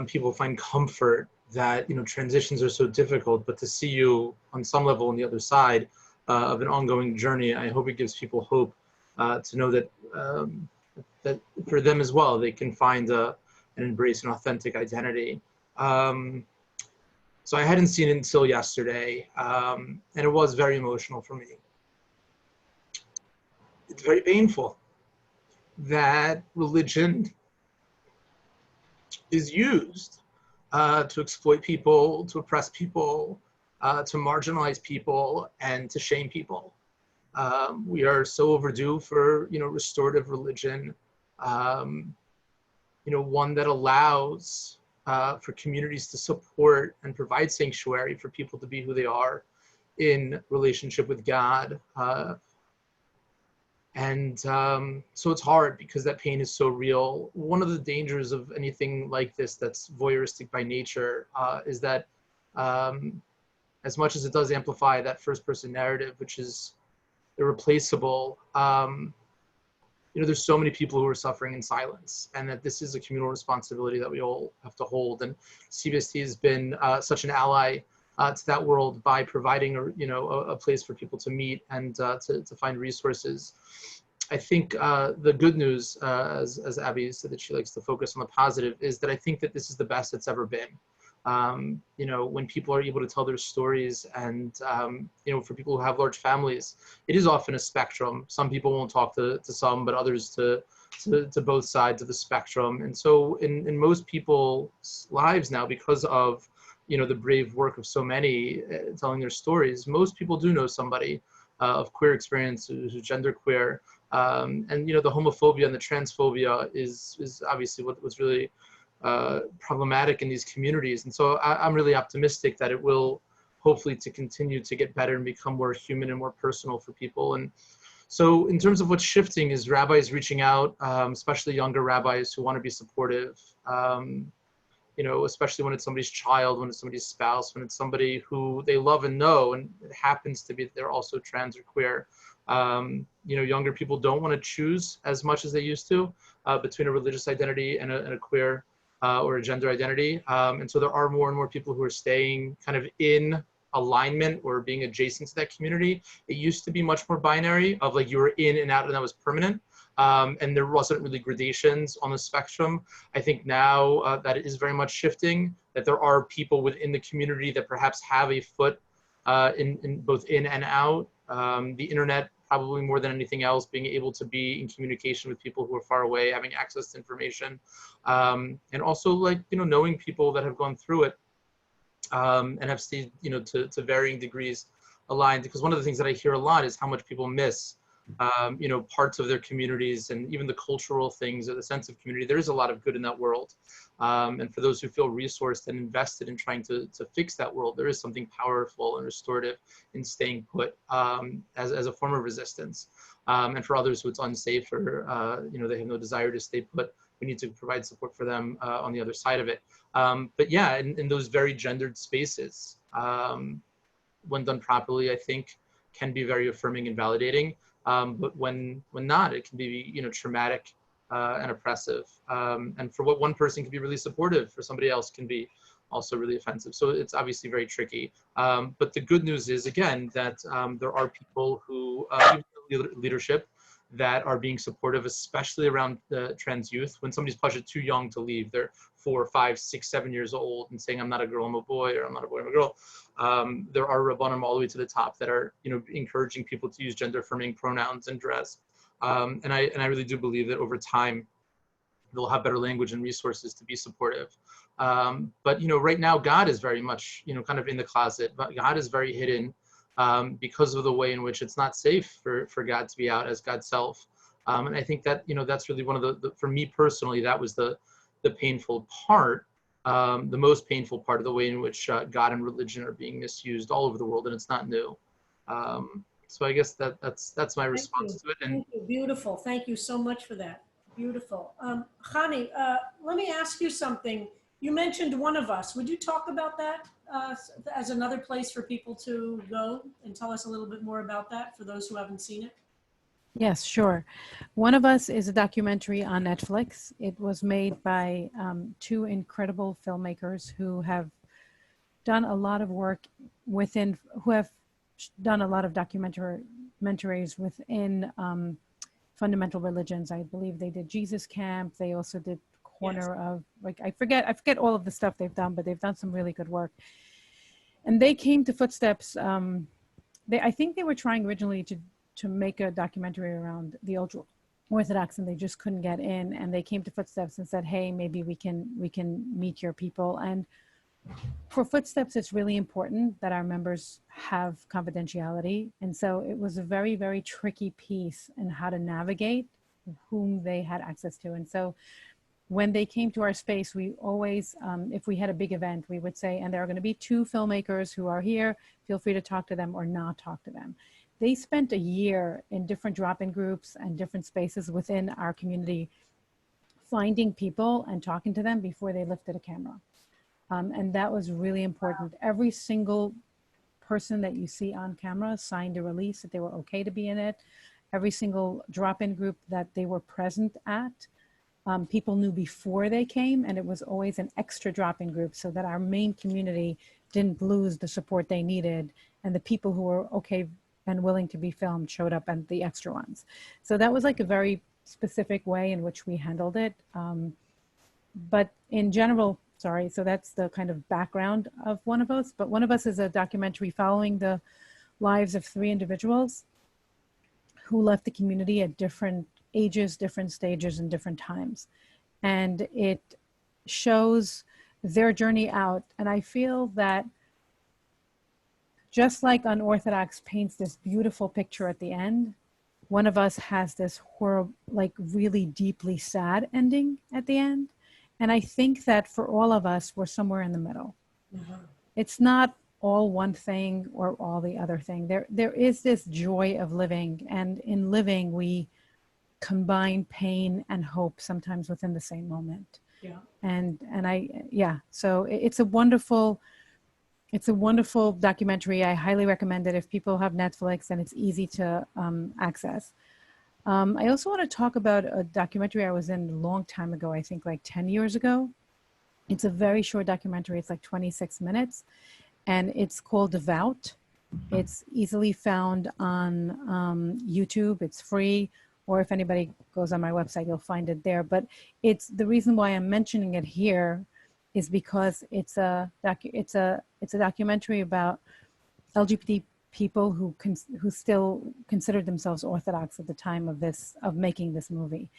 people find comfort that, transitions are so difficult, but to see you on some level on the other side of an ongoing journey, I hope it gives people hope to know that that for them as well, they can find and embrace an authentic identity. So I hadn't seen it until yesterday, and it was very emotional for me. It's very painful that religion is used to exploit people, to oppress people, to marginalize people, and to shame people. We are so overdue for, restorative religion, one that allows for communities to support and provide sanctuary for people to be who they are in relationship with God. And so it's hard because that pain is so real. One of the dangers of anything like this that's voyeuristic by nature is that as much as it does amplify that first person narrative, which is irreplaceable, there's so many people who are suffering in silence, and that this is a communal responsibility that we all have to hold. And CBST has been such an ally to that world by providing a place for people to meet and to find resources. I think the good news, as Abby said that she likes to focus on the positive, is that I think that this is the best it's ever been. When people are able to tell their stories, and for people who have large families, it is often a spectrum. Some people won't talk to some, but others to both sides of the spectrum. And so in most people's lives now, because of the brave work of so many telling their stories, most people do know somebody of queer experience who's genderqueer. And the homophobia and the transphobia is obviously what's really problematic in these communities. And so I'm really optimistic that it will hopefully to continue to get better and become more human and more personal for people. And so in terms of what's shifting is rabbis reaching out, especially younger rabbis who want to be supportive, especially when it's somebody's child, when it's somebody's spouse, when it's somebody who they love and know, and it happens to be that they're also trans or queer. Younger people don't want to choose as much as they used to between a religious identity and a queer or a gender identity. And so there are more and more people who are staying kind of in alignment or being adjacent to that community. It used to be much more binary of like you were in and out and that was permanent. And there wasn't really gradations on the spectrum. I think now that it is very much shifting, that there are people within the community that perhaps have a foot in both in and out. The internet, probably more than anything else, being able to be in communication with people who are far away, having access to information, and also knowing people that have gone through it and have stayed to varying degrees aligned. Because one of the things that I hear a lot is how much people miss parts of their communities and even the cultural things or the sense of community. There is a lot of good in that world. And for those who feel resourced and invested in trying to fix that world, there is something powerful and restorative in staying put as a form of resistance. And for others who it's unsafe or, they have no desire to stay put, we need to provide support for them on the other side of it. But yeah, in those very gendered spaces, when done properly, I think can be very affirming and validating. But when not, it can be traumatic and oppressive. And for what one person can be really supportive, for somebody else can be also really offensive. So it's obviously very tricky. But the good news is, again, that there are people who, leadership, that are being supportive, especially around the trans youth. When somebody's pushed too young to leave, they're 4, 5, 6, 7 years old and saying, I'm not a girl, I'm a boy, or I'm not a boy, I'm a girl. There are rabbanim all the way to the top that are, encouraging people to use gender affirming pronouns and dress. And I really do believe that over time, they'll have better language and resources to be supportive. But, right now, God is very much, kind of in the closet, but God is very hidden because of the way in which it's not safe for God to be out as God's self. And I think that, that's really one of the for me personally, that was the painful part, the most painful part of the way in which God and religion are being misused all over the world, and it's not new. So I guess that's my response to it. And thank you. Beautiful. Thank you so much for that. Beautiful. Chani, let me ask you something. You mentioned One of Us. Would you talk about that as another place for people to go and tell us a little bit more about that for those who haven't seen it? Yes, sure. One of Us is a documentary on Netflix. It was made by two incredible filmmakers who have done a lot of work who have done a lot of documentaries within fundamental religions. I believe they did Jesus Camp. They also did Corner of, I forget all of the stuff they've done, but they've done some really good work. And they came to Footsteps. I think they were trying originally to make a documentary around the ultra-Orthodox, and they just couldn't get in. And they came to Footsteps and said, hey, maybe we can meet your people. And for Footsteps, it's really important that our members have confidentiality. And so it was a very, very tricky piece in how to navigate whom they had access to. And so when they came to our space, we always, if we had a big event, we would say, and there are going to be 2 filmmakers who are here, feel free to talk to them or not talk to them. they spent a year in different drop-in groups and different spaces within our community, finding people and talking to them before they lifted a camera. And that was really important. Every single person that you see on camera signed a release that they were okay to be in it. Every single drop-in group that they were present at, people knew before they came, and it was always an extra drop-in group so that our main community didn't lose the support they needed, and the people who were okay and willing to be filmed showed up and the extra ones. So that was like a very specific way in which we handled it. But in general, sorry, so that's the kind of background of One of Us. But One of Us is a documentary following the lives of 3 individuals who left the community at different ages, different stages, and different times. And it shows their journey out. And I feel that just like Unorthodox paints this beautiful picture at the end, One of Us has this horrible, like really deeply sad ending at the end. And I think that for all of us, we're somewhere in the middle. Mm-hmm. It's not all one thing or all the other thing. There is this joy of living, and in living, we combine pain and hope sometimes within the same moment. Yeah. So it's a wonderful documentary. I highly recommend it if people have Netflix, and it's easy to access. I also want to talk about a documentary I was in a long time ago, I think like 10 years ago. It's a very short documentary. It's like 26 minutes, and it's called Devout. It's easily found on YouTube. It's free, or if anybody goes on my website, you'll find it there. But it's the reason why I'm mentioning it here is because it's a documentary about LGBT people who still considered themselves Orthodox at the time of making this movie.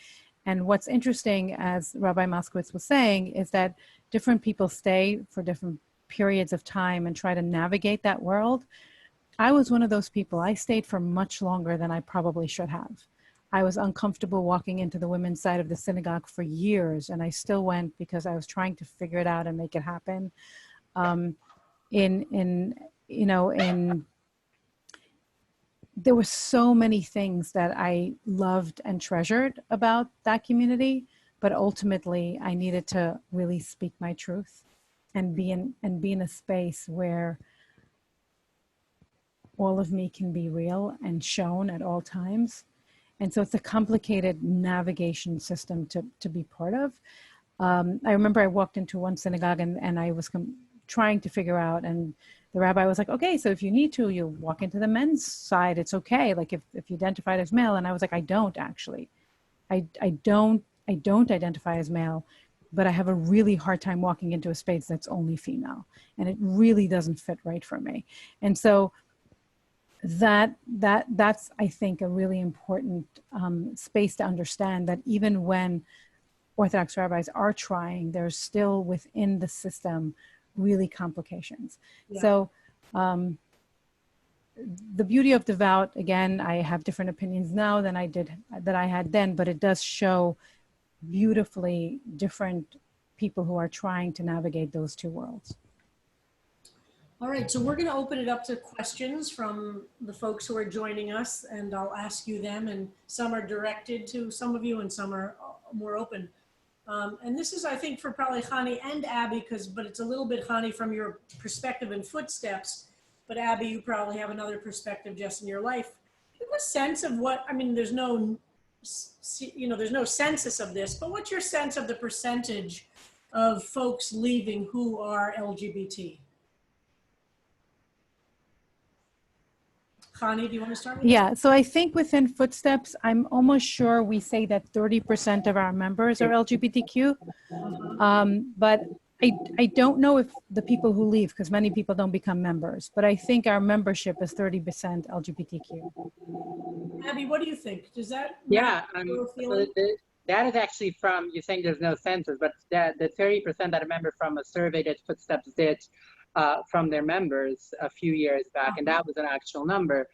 And what's interesting, as Rabbi Moskowitz was saying, is that different people stay for different periods of time and try to navigate that world. I was one of those people. I stayed for much longer than I probably should have. I was uncomfortable walking into the women's side of the synagogue for years, and I still went because I was trying to figure it out and make it happen. There were so many things that I loved and treasured about that community, but ultimately I needed to really speak my truth and be in a space where all of me can be real and shown at all times. And so it's a complicated navigation system to be part of. I remember I walked into one synagogue and I was trying to figure out, and the rabbi was like, okay, so if you need to, you walk into the men's side, it's okay. Like if you identified as male. And I was like, I don't actually. I don't identify as male, but I have a really hard time walking into a space that's only female. And it really doesn't fit right for me. And so that's, I think, a really important space to understand that even when Orthodox rabbis are trying, there's still within the system really complications. Yeah. So the beauty of Devout, again, I have different opinions now than I had then, but it does show beautifully different people who are trying to navigate those two worlds. All right, so we're going to open it up to questions from the folks who are joining us, and I'll ask you them, and some are directed to some of you and some are more open. And this is, I think, for probably Chani and Abby, but it's a little bit, Chani, from your perspective and footsteps, but Abby, you probably have another perspective just in your life. Do you have a sense of what, I mean, there's no census of this, but what's your sense of the percentage of folks leaving who are LGBT? Chani, do you want to start with that? So I think within Footsteps, I'm almost sure we say that 30% of our members are LGBTQ, but I don't know if the people who leave, because many people don't become members, but I think our membership is 30% LGBTQ. Abby, what do you think? Does that? Yeah, that is actually from, you're saying there's no census, but the 30% that I remember from a survey that Footsteps did from their members a few years back, and that was an actual number.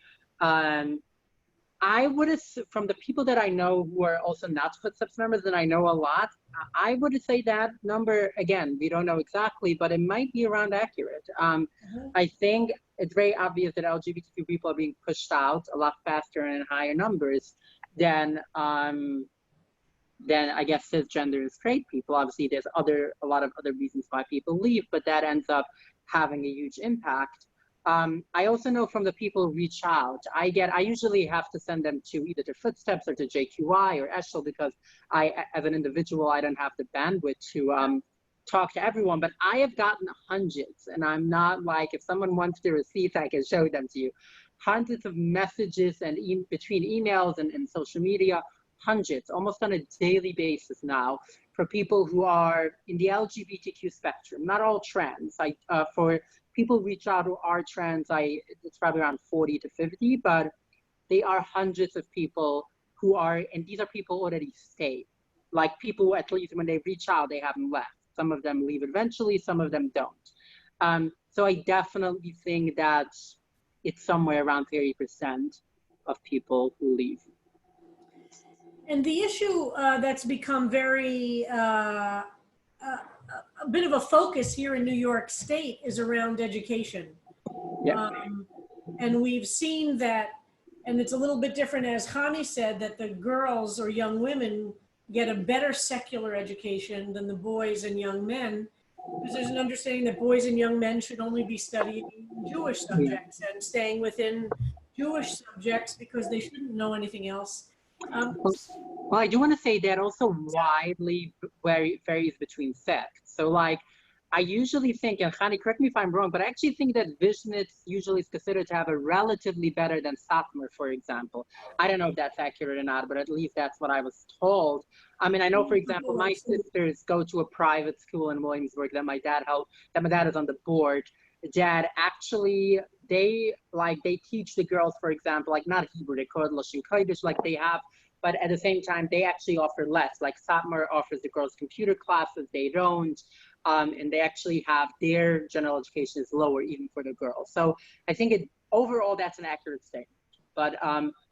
I would assume, from the people that I know who are also not Footsteps members, and I know a lot, I would say that number, again, we don't know exactly, but it might be around accurate. I think it's very obvious that LGBTQ people are being pushed out a lot faster and in higher numbers than I guess cisgender straight people. Obviously, there's a lot of other reasons why people leave, but that ends up having a huge impact. I also know from the people who reach out, I usually have to send them to either to Footsteps or to JQI or Eshel, because as an individual, I don't have the bandwidth to talk to everyone, but I have gotten hundreds, and I'm not like, if someone wants the receipts, I can show them to you. Hundreds of messages and between emails and social media, hundreds, almost on a daily basis now, for people who are in the LGBTQ spectrum, not all trans. For people who reach out who are trans, it's probably around 40 to 50, but they are hundreds of people who are, and these are people who already stay. Like people who, at least when they reach out, they haven't left. Some of them leave eventually, some of them don't. So I definitely think that it's somewhere around 30% of people who leave. And the issue that's become very, a bit of a focus here in New York State is around education. Yeah. And we've seen that, and it's a little bit different, as Chani said, that the girls or young women get a better secular education than the boys and young men, because there's an understanding that boys and young men should only be studying Jewish subjects and staying within Jewish subjects because they shouldn't know anything else. Well, I do want to say that also widely varies between sects. So like, I usually think, and Chani, correct me if I'm wrong, but I actually think that Vishnitz usually is considered to have a relatively better than Satmar, for example. I don't know if that's accurate or not, but at least that's what I was told. I mean, I know, for example, my sisters go to a private school in Williamsburg that my dad is on the board. Dad actually, they teach the girls, for example, like not Hebrew, they call it Lashon Kodesh, like they have, but at the same time, they actually offer less. Like Satmar offers the girls computer classes, they don't. And they actually have their general education is lower even for the girls. So I think overall that's an accurate statement, but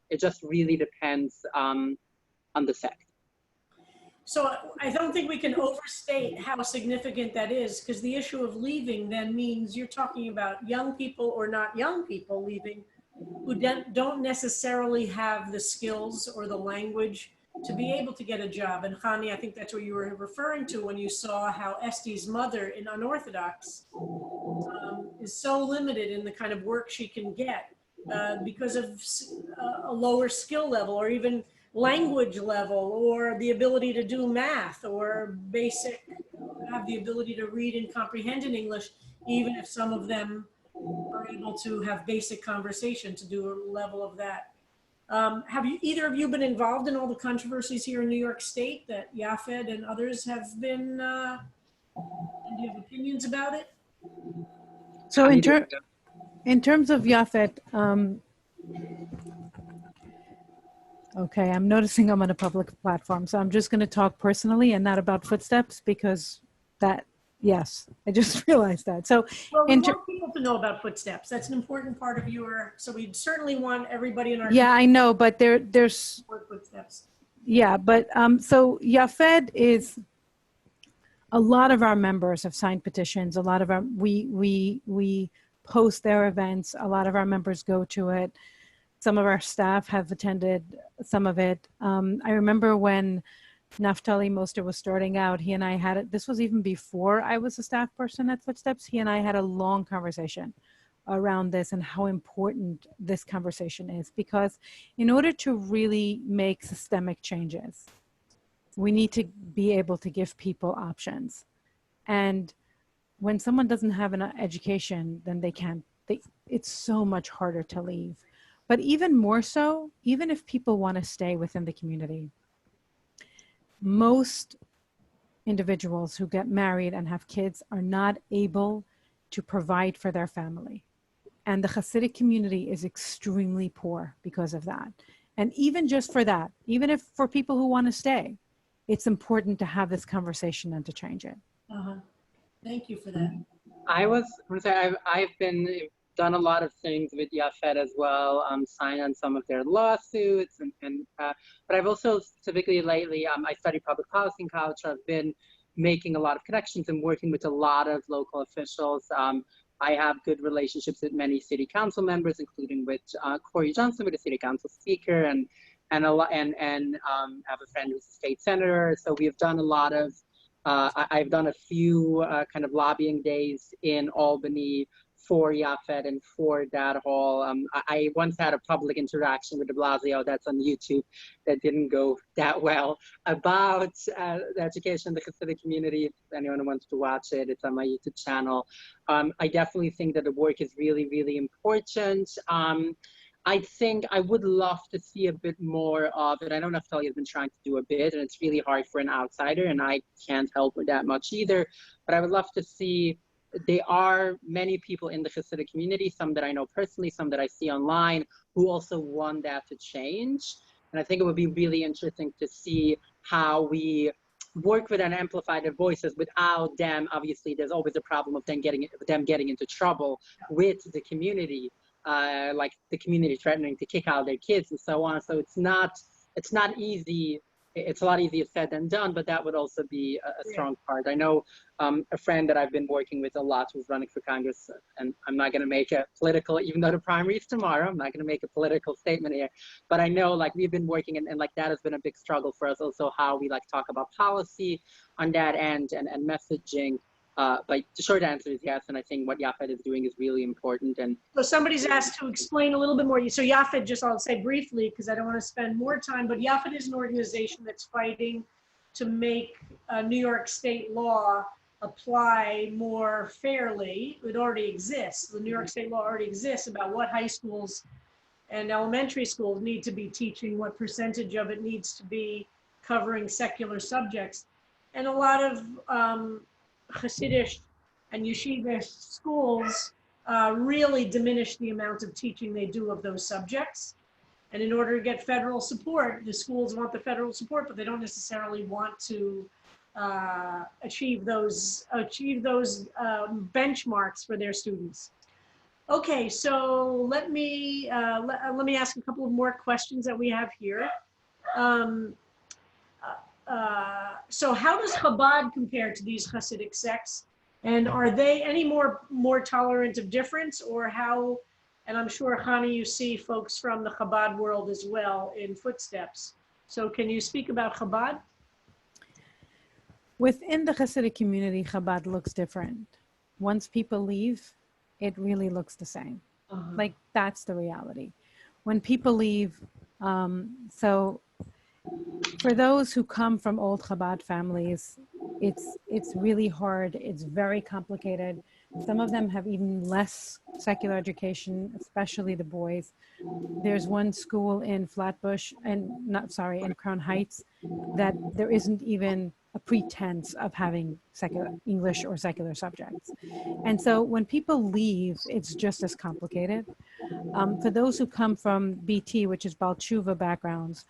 it just really depends on the sect. So I don't think we can overstate how significant that is, because the issue of leaving then means you're talking about young people or not young people leaving who don't necessarily have the skills or the language to be able to get a job. And Chani, I think that's what you were referring to when you saw how Esti's mother in Unorthodox is so limited in the kind of work she can get because of a lower skill level or even language level or the ability to do math or have the ability to read and comprehend in English, even if some of them are able to have basic conversation to do a level of that. Have either of you been involved in all the controversies here in New York State that Yafed and others have been, and do you have opinions about it? So in terms of Yafet, okay, I'm noticing I'm on a public platform, so I'm just going to talk personally and not about Footsteps because yes, I just realized that. So well, we want people to know about Footsteps. That's an important part of so we certainly want everybody in our I know, but there's Footsteps. Yeah, but so Yafed is, a lot of our members have signed petitions. A lot of we post their events. A lot of our members go to it. Some of our staff have attended some of it. I remember when Naftali Moster was starting out, he and I had it. This was even before I was a staff person at Footsteps. He and I had a long conversation around this and how important this conversation is, because in order to really make systemic changes, we need to be able to give people options. And when someone doesn't have an education, then it's so much harder to leave. But even more so, even if people want to stay within the community, most individuals who get married and have kids are not able to provide for their family. And the Hasidic community is extremely poor because of that. And even just for that, even if for people who want to stay, it's important to have this conversation and to change it. Thank you for that. I've done a lot of things with Yafed as well, signed on some of their lawsuits, but I've also specifically lately, I studied public policy in college, so I've been making a lot of connections and working with a lot of local officials. I have good relationships with many city council members, including with Corey Johnson, with the city council speaker, and have a friend who's a state senator. So we've done a lot of, I've done a few kind of lobbying days in Albany for Yafet and for that hall. I once had a public interaction with de Blasio that's on YouTube that didn't go that well about the education in the Hasidic community. If anyone wants to watch it, it's on my YouTube channel. I definitely think that the work is really, really important. I think I would love to see a bit more of it. I know Naftali has been trying to do a bit, and it's really hard for an outsider, and I can't help with that much either. But I would love to see, there are many people in the Hasidic community, some that I know personally, some that I see online, who also want that to change. And I think it would be really interesting to see how we work with and amplify their voices without them. Obviously, there's always a problem of them getting into trouble with the community, like the community threatening to kick out their kids and so on. So it's not easy. It's a lot easier said than done, but that would also be a strong part. I know a friend that I've been working with a lot who's running for Congress, and I'm not going to make a political, even though the primary is tomorrow, I'm not going to make a political statement here, but I know like we've been working and like that has been a big struggle for us also, how we like talk about policy on that end and messaging. But the short answer is yes, and I think what Yafet is doing is really important. And so somebody's asked to explain a little bit more. So Yafet, just I'll say briefly, because I don't want to spend more time, but Yafet is an organization that's fighting to make New York state law apply more fairly. It already exists. The New York state law already exists about what high schools and elementary schools need to be teaching, what percentage of it needs to be covering secular subjects. And a lot of Hasidic and yeshiva schools really diminish the amount of teaching they do of those subjects. And in order to get federal support, the schools want the federal support, but they don't necessarily want to achieve those benchmarks for their students. Okay, so let me ask a couple of more questions that we have here. So how does Chabad compare to these Hasidic sects? And are they any more tolerant of difference, or how? And I'm sure, Chani, you see folks from the Chabad world as well in footsteps. So can you speak about Chabad? Within the Hasidic community, Chabad looks different. Once people leave, it really looks the same. Like, that's the reality. When people leave, so for those who come from old Chabad families, it's really hard. It's very complicated. Some of them have even less secular education, especially the boys. There's one school in Flatbush, in Crown Heights, that there isn't even a pretense of having secular English or secular subjects. And so when people leave, it's just as complicated. For those who come from BT, which is Ba'al Tshuva backgrounds,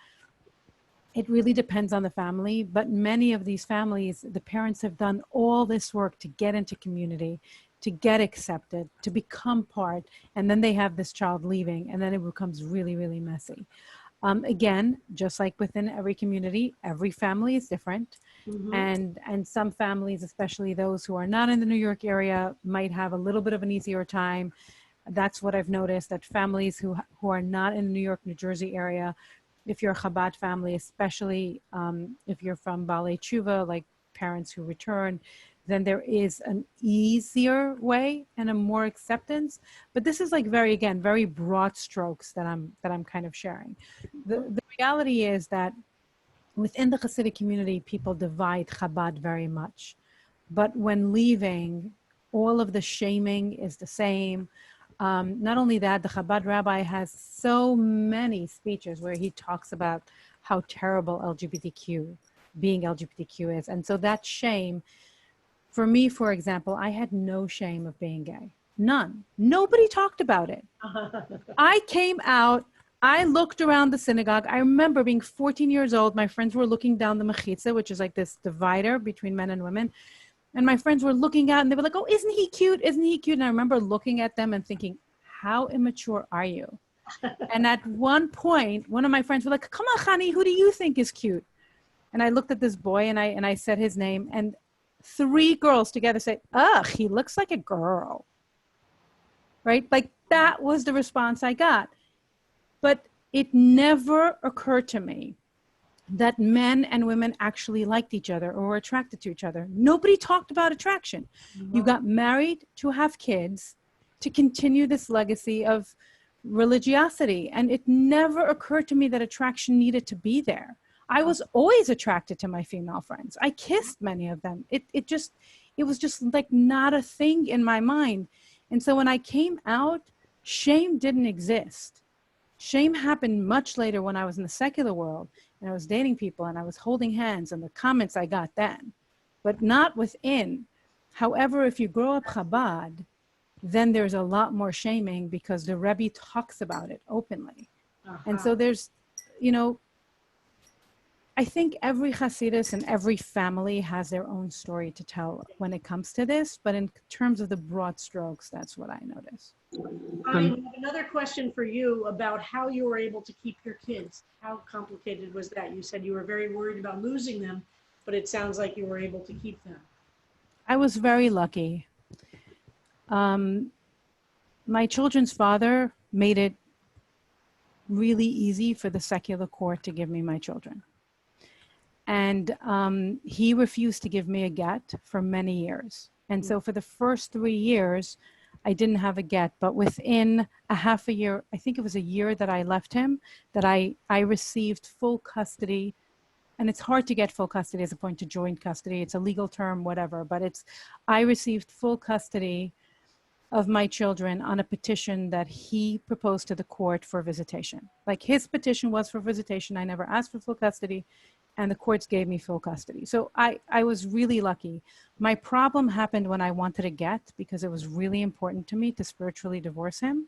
it really depends on the family, but many of these families, the parents have done all this work to get into community, to get accepted, to become part, and then they have this child leaving, and then it becomes really, really messy. Again, just like within every community, every family is different. And some families, especially those who are not in the New York area, might have a little bit of an easier time. That's what I've noticed, that families who are not in the New York, New Jersey area, if you're a Chabad family, especially if you're from Baalei Tshuva, like parents who return, then there is an easier way and a more acceptance. But this is like very broad strokes that I'm kind of sharing. The reality is that within the Hasidic community, people divide Chabad very much. But when leaving, all of the shaming is the same. Not only that, the Chabad rabbi has so many speeches where he talks about how terrible being LGBTQ is. And so that shame, for me, for example, I had no shame of being gay. None. Nobody talked about it. I came out, I looked around the synagogue. I remember being 14 years old. My friends were looking down the mechitza, which is like this divider between men and women. And my friends were looking out and they were like, oh, isn't he cute? Isn't he cute? And I remember looking at them and thinking, how immature are you? And at one point, one of my friends were like, come on, Chani, who do you think is cute? And I looked at this boy and I said his name, and 3 girls together said, ugh, he looks like a girl. right? Like that was the response I got. But it never occurred to me that men and women actually liked each other or were attracted to each other. Nobody talked about attraction. You got married to have kids, to continue this legacy of religiosity. And it never occurred to me that attraction needed to be there. I was always attracted to my female friends. I kissed many of them. It was just like not a thing in my mind. And so when I came out, shame didn't exist. Shame happened much later when I was in the secular world and I was dating people and I was holding hands and the comments I got then, but not within. However, if you grow up Chabad, then there's a lot more shaming because the Rebbe talks about it openly. And so there's, you know, I think every Hasidus and every family has their own story to tell when it comes to this, but in terms of the broad strokes, that's what I notice. I have another question for you about how you were able to keep your kids. How complicated was that? You said you were very worried about losing them, but it sounds like you were able to keep them. I was very lucky. My children's father made it really easy for the secular court to give me my children. And he refused to give me a get for many years. And so for the first 3 years, I didn't have a get, but within a half a year, I think it was a year that I left him, that I received full custody. And it's hard to get full custody as opposed to joint custody. It's a legal term, whatever, but I received full custody of my children on a petition that he proposed to the court for visitation. Like his petition was for visitation. I never asked for full custody. And the courts gave me full custody. So I was really lucky. My problem happened when I wanted a get because it was really important to me to spiritually divorce him.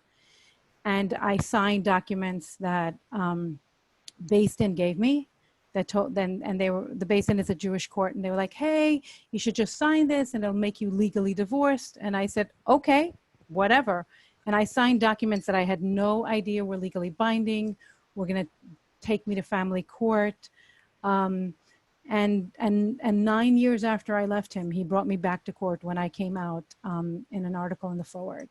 And I signed documents that Beis Din gave me that told them, and the Beis Din is a Jewish court, and they were like, hey, you should just sign this and it'll make you legally divorced. And I said, okay, whatever. And I signed documents that I had no idea were legally binding, were gonna take me to family court. And 9 years after I left him, he brought me back to court when I came out in an article in the Forward.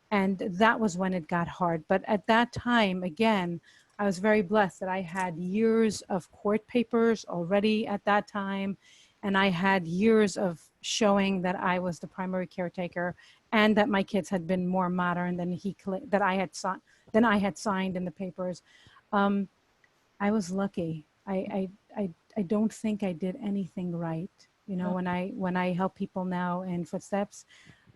And that was when it got hard. But at that time, again, I was very blessed that I had years of court papers already at that time. And I had years of showing that I was the primary caretaker and that my kids had been more modern than I had signed in the papers. I was lucky. I don't think I did anything right. You know, when I help people now in Footsteps,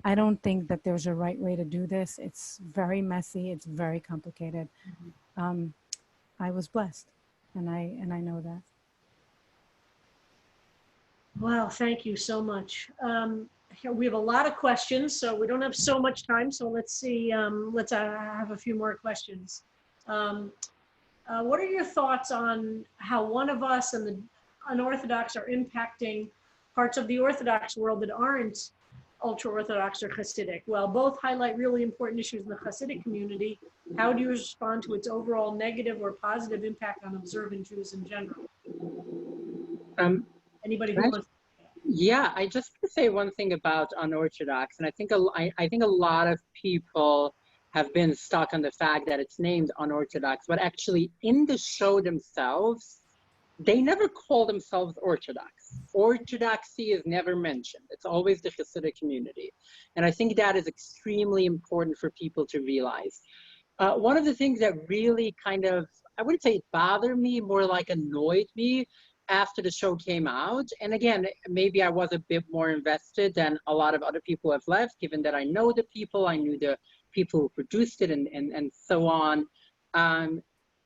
I don't think that there's a right way to do this. It's very messy. It's very complicated. I was blessed, and I know that. Wow, thank you so much. We have a lot of questions, so we don't have so much time. So let's see. Let's have a few more questions. What are your thoughts on how one of us and the unorthodox are impacting parts of the Orthodox world that aren't ultra-Orthodox or Hasidic? Well, both highlight really important issues in the Hasidic community. How do you respond to its overall negative or positive impact on observant Jews in general? Anybody who wants? Yeah, I just want to say one thing about unorthodox, and I think a lot of people have been stuck on the fact that it's named unorthodox, but actually in the show themselves, they never call themselves Orthodox. Orthodoxy is never mentioned. It's always the Hasidic community. And I think that is extremely important for people to realize. One of the things that really kind of, I wouldn't say it bothered me, more like annoyed me after the show came out. And again, maybe I was a bit more invested than a lot of other people have left, given that I know the people, I knew the people who produced it and so on.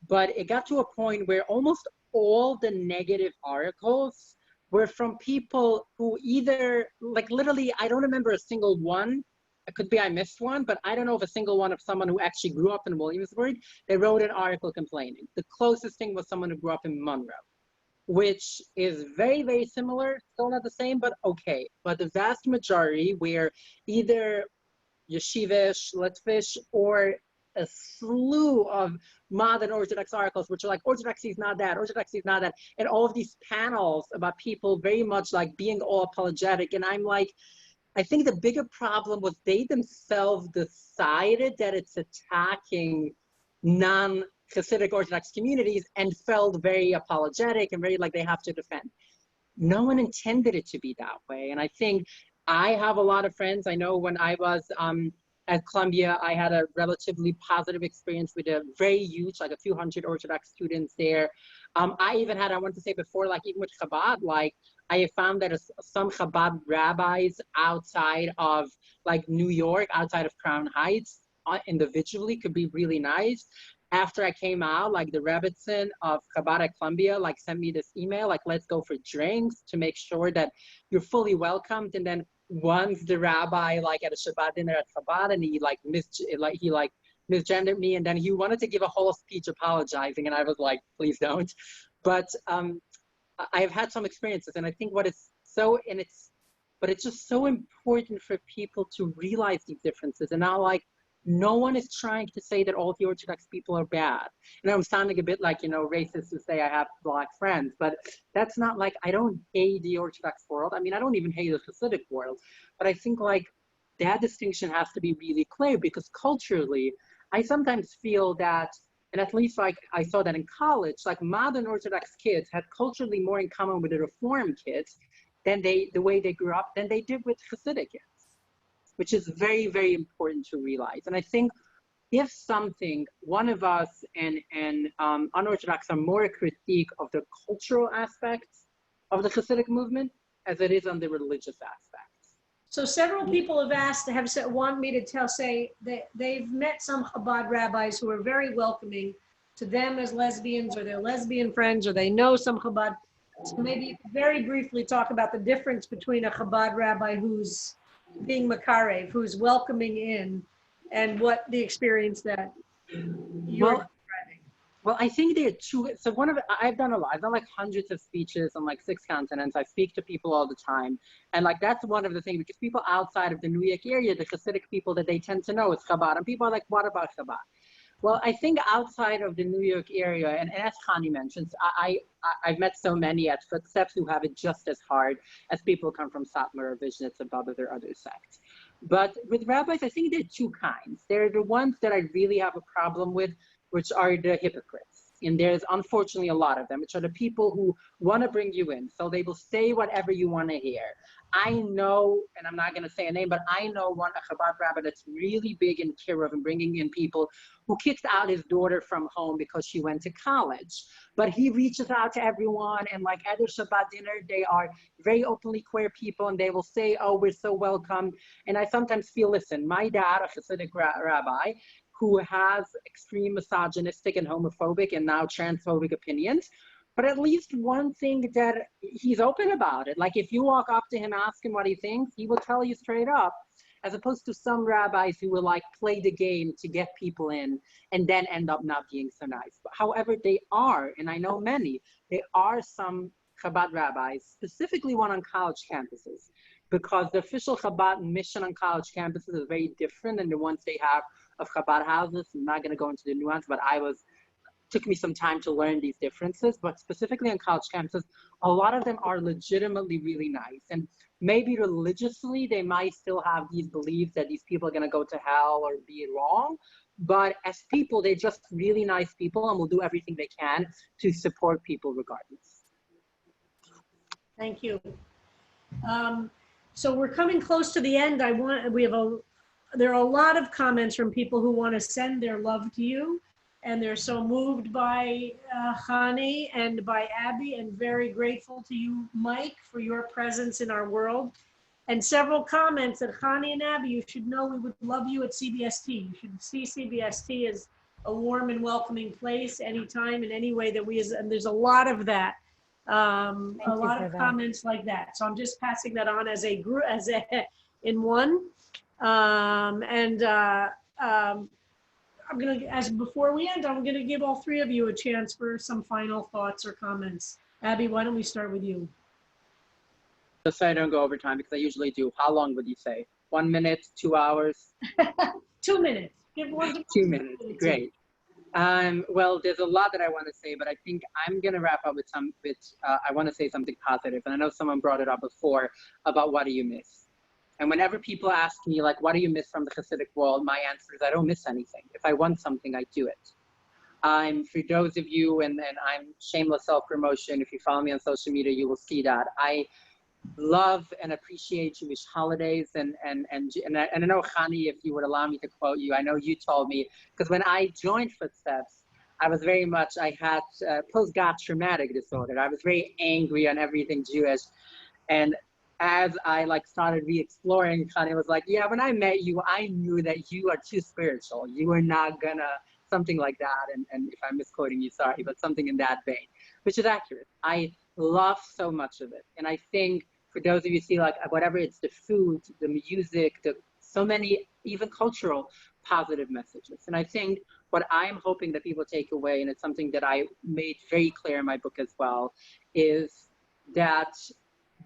But it got to a point where almost all the negative articles were from people who either, like literally, I don't remember a single one. It could be I missed one, but I don't know of a single one of someone who actually grew up in Williamsburg. They wrote an article complaining. The closest thing was someone who grew up in Monroe, which is very, very similar, still not the same, but okay. But the vast majority were either yeshivish, Litvish, or a slew of modern Orthodox articles, which are like, Orthodoxy is not that, Orthodoxy is not that, and all of these panels about people very much like being all apologetic. And I'm like, I think the bigger problem was they themselves decided that it's attacking non-Hasidic Orthodox communities and felt very apologetic and very like they have to defend. No one intended it to be that way. And I think I have a lot of friends. I know when I was at Columbia, I had a relatively positive experience with a very huge, like a few hundred Orthodox students there. I even had, I want to say before, like even with Chabad, like I have found that some Chabad rabbis outside of like New York, outside of Crown Heights, individually could be really nice. After I came out, like the Rebbitzin of Chabad at Columbia, like sent me this email, like let's go for drinks to make sure that you're fully welcomed. And then once the rabbi, like at a Shabbat dinner at Chabad, and he misgendered me, and then he wanted to give a whole speech apologizing, and I was like, please don't. But I've had some experiences, and I think it's just so important for people to realize these differences, and not like, no one is trying to say that all the Orthodox people are bad. And I'm sounding a bit like, racist to say I have Black friends, but that's not like, I don't hate the Orthodox world. I mean, I don't even hate the Hasidic world, but I think like that distinction has to be really clear, because culturally, I sometimes feel that, and at least like I saw that in college, like modern Orthodox kids had culturally more in common with the Reform kids than the way they grew up than they did with Hasidic kids, which is very, very important to realize. And I think if something, one of us and Unorthodox are more a critique of the cultural aspects of the Hasidic movement as it is on the religious aspects. So several people want me to say that they've met some Chabad rabbis who are very welcoming to them as lesbians or their lesbian friends, or they know some Chabad. So maybe you could very briefly talk about the difference between a Chabad rabbi who's being makarev, who's welcoming in, and what the experience that you're describing. Well, I think there are two. So I've done a lot. I've done like hundreds of speeches on like 6 continents. I speak to people all the time. And like, that's one of the things, because people outside of the New York area, the Hasidic people that they tend to know is Chabad. And people are like, what about Chabad? Well, I think outside of the New York area, and as Chani mentions, I've met so many at Footsteps who have it just as hard as people who come from Satmar or Vishnitz or Baba or other sects. But with rabbis, I think there are two kinds. There are the ones that I really have a problem with, which are the hypocrites. And there's unfortunately a lot of them, which are the people who want to bring you in. So they will say whatever you want to hear. I know, and I'm not going to say a name, but I know a Chabad rabbi that's really big in Kirov and bringing in people who kicked out his daughter from home because she went to college. But he reaches out to everyone, and like at their Shabbat dinner, they are very openly queer people, and they will say, oh, we're so welcome. And I sometimes feel, listen, my dad, a Hasidic rabbi, who has extreme misogynistic and homophobic and now transphobic opinions, but at least one thing that he's open about it. Like if you walk up to him, ask him what he thinks, he will tell you straight up, as opposed to some rabbis who will like play the game to get people in and then end up not being so nice. But however, they are, and I know many, there are some Chabad rabbis, specifically one on college campuses, because the official Chabad mission on college campuses is very different than the ones they have of Chabad houses. I'm not going to go into the nuance, but took me some time to learn these differences, but specifically on college campuses, a lot of them are legitimately really nice. And maybe religiously, they might still have these beliefs that these people are going to go to hell or be wrong. But as people, they're just really nice people and will do everything they can to support people regardless. Thank you. So we're coming close to the end. There are a lot of comments from people who want to send their love to you. And they're so moved by Chani and by Abby, and very grateful to you, Mike, for your presence in our world. And several comments that Chani and Abby, you should know we would love you at CBST. You should see CBST as a warm and welcoming place anytime in any way that and there's a lot of that. A lot of comments like that. So I'm just passing that on as a group, in one. I'm going to, before we end, I'm going to give all three of you a chance for some final thoughts or comments. Abby, why don't we start with you? Just so I don't go over time, because I usually do. How long would you say? 1 minute, 2 hours? 2 minutes. Give 1 to 2 minutes. Great. Well, there's a lot that I want to say, but I think I'm going to wrap up with I want to say something positive. And I know someone brought it up before about what do you miss? And whenever people ask me, like, what do you miss from the Hasidic world? My answer is, I don't miss anything. If I want something, I do it. For those of you, and I'm shameless self-promotion, if you follow me on social media, you will see that. I love and appreciate Jewish holidays. And I know, Chani, if you would allow me to quote you, I know you told me, because when I joined Footsteps, I was very much, I had post-God traumatic disorder. I was very angry on everything Jewish. And as I started re-exploring, Chani was like, yeah, when I met you, I knew that you are too spiritual. You were not gonna, something like that. And if I'm misquoting you, sorry, but something in that vein, which is accurate. I love so much of it. And I think for those of you see, like, whatever it's the food, the music, so many, even cultural positive messages. And I think what I'm hoping that people take away, and it's something that I made very clear in my book as well, is that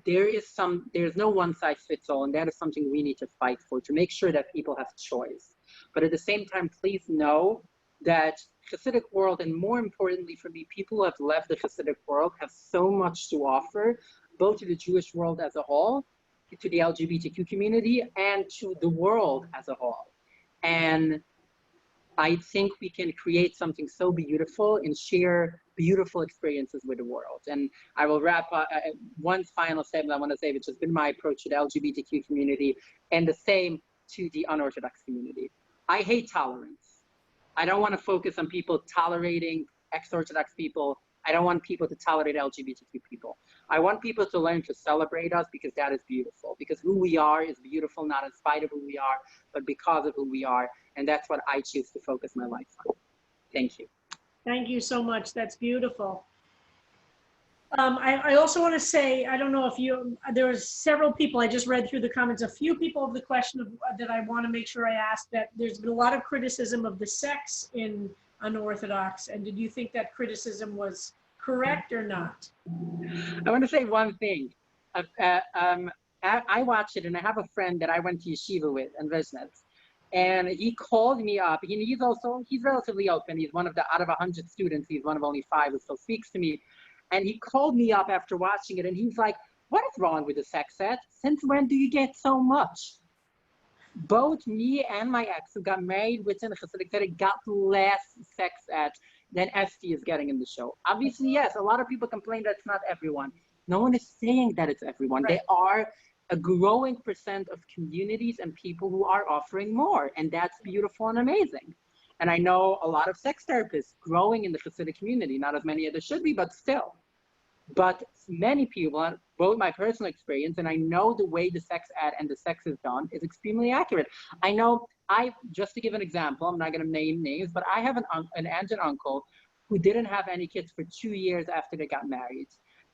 there's no one size fits all, and that is something we need to fight for, to make sure that people have choice. But at the same time, please know that Hasidic world, and more importantly for me, people who have left the Hasidic world have so much to offer, both to the Jewish world as a whole, to the LGBTQ community, and to the world as a whole. And I think we can create something so beautiful and share beautiful experiences with the world. And I will wrap up one final statement I want to say, which has been my approach to the LGBTQ community, and the same to the unorthodox community. I hate tolerance. I don't want to focus on people tolerating ex-Orthodox people. I don't want people to tolerate LGBTQ people. I want people to learn to celebrate us, because that is beautiful. Because who we are is beautiful, not in spite of who we are, but because of who we are. And that's what I choose to focus my life on. Thank you. Thank you so much. That's beautiful. I also want to say, I don't know if there was several people, I just read through the comments, a few people of the question that I want to make sure I ask, that there's been a lot of criticism of the sex in Unorthodox. And did you think that criticism was correct or not? I want to say one thing. I watched it, and I have a friend that I went to yeshiva with in Rejection. And he called me up. He's relatively open. He's one of out of 100 students, he's one of only 5 who still speaks to me. And he called me up after watching it, and he's like, what is wrong with the sex ed? Since when do you get so much? Both me and my ex, who got married within the Hasidic Judaism, got less sex ed than Esty is getting in the show. Obviously, yes, a lot of people complain that it's not everyone. No one is saying that it's everyone. Right. There are a growing percent of communities and people who are offering more, and that's beautiful and amazing. And I know a lot of sex therapists growing in the Hasidic community, not as many as there should be, but still. But many people, both my personal experience, and I know the way the sex ed and the sex is done is extremely accurate. I know, just to give an example, I'm not going to name names, but I have an aunt and uncle who didn't have any kids for 2 years after they got married.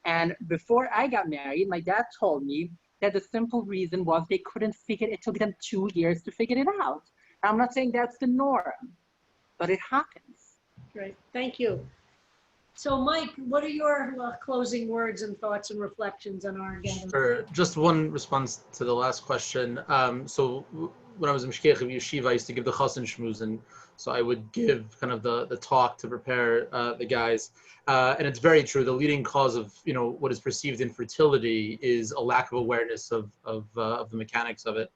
And before I got married, my dad told me that the simple reason was they couldn't it took them 2 years to figure it out. I'm not saying that's the norm, but it happens. Great, thank you. So Mike, what are your closing words and thoughts and reflections on our gathering? Sure. Just one response to the last question. So when I was in Mishkech of Yeshiva, I used to give the Chassan Shmuzin. So I would give kind of the talk to prepare the guys. And it's very true. The leading cause of, what is perceived infertility is a lack of awareness of the mechanics of it.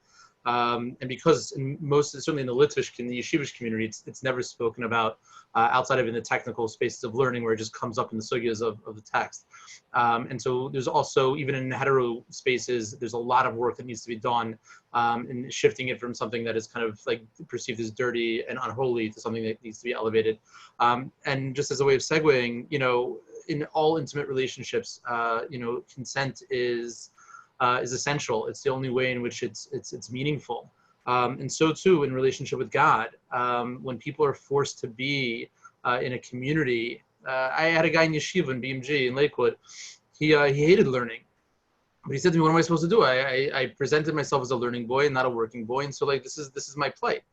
And because certainly in the Litvish, in the Yeshivish community, it's never spoken about outside of in the technical spaces of learning, where it just comes up in the sugyas of the text. And so there's also, even in hetero spaces, there's a lot of work that needs to be done in shifting it from something that is kind of like perceived as dirty and unholy to something that needs to be elevated. And just as a way of segueing, in all intimate relationships, consent is essential. It's the only way in which it's meaningful. And so too in relationship with God, when people are forced to be in a community. I had a guy in yeshiva in BMG in Lakewood. He hated learning, but he said to me, "What am I supposed to do? I presented myself as a learning boy and not a working boy, and so like this is my plight.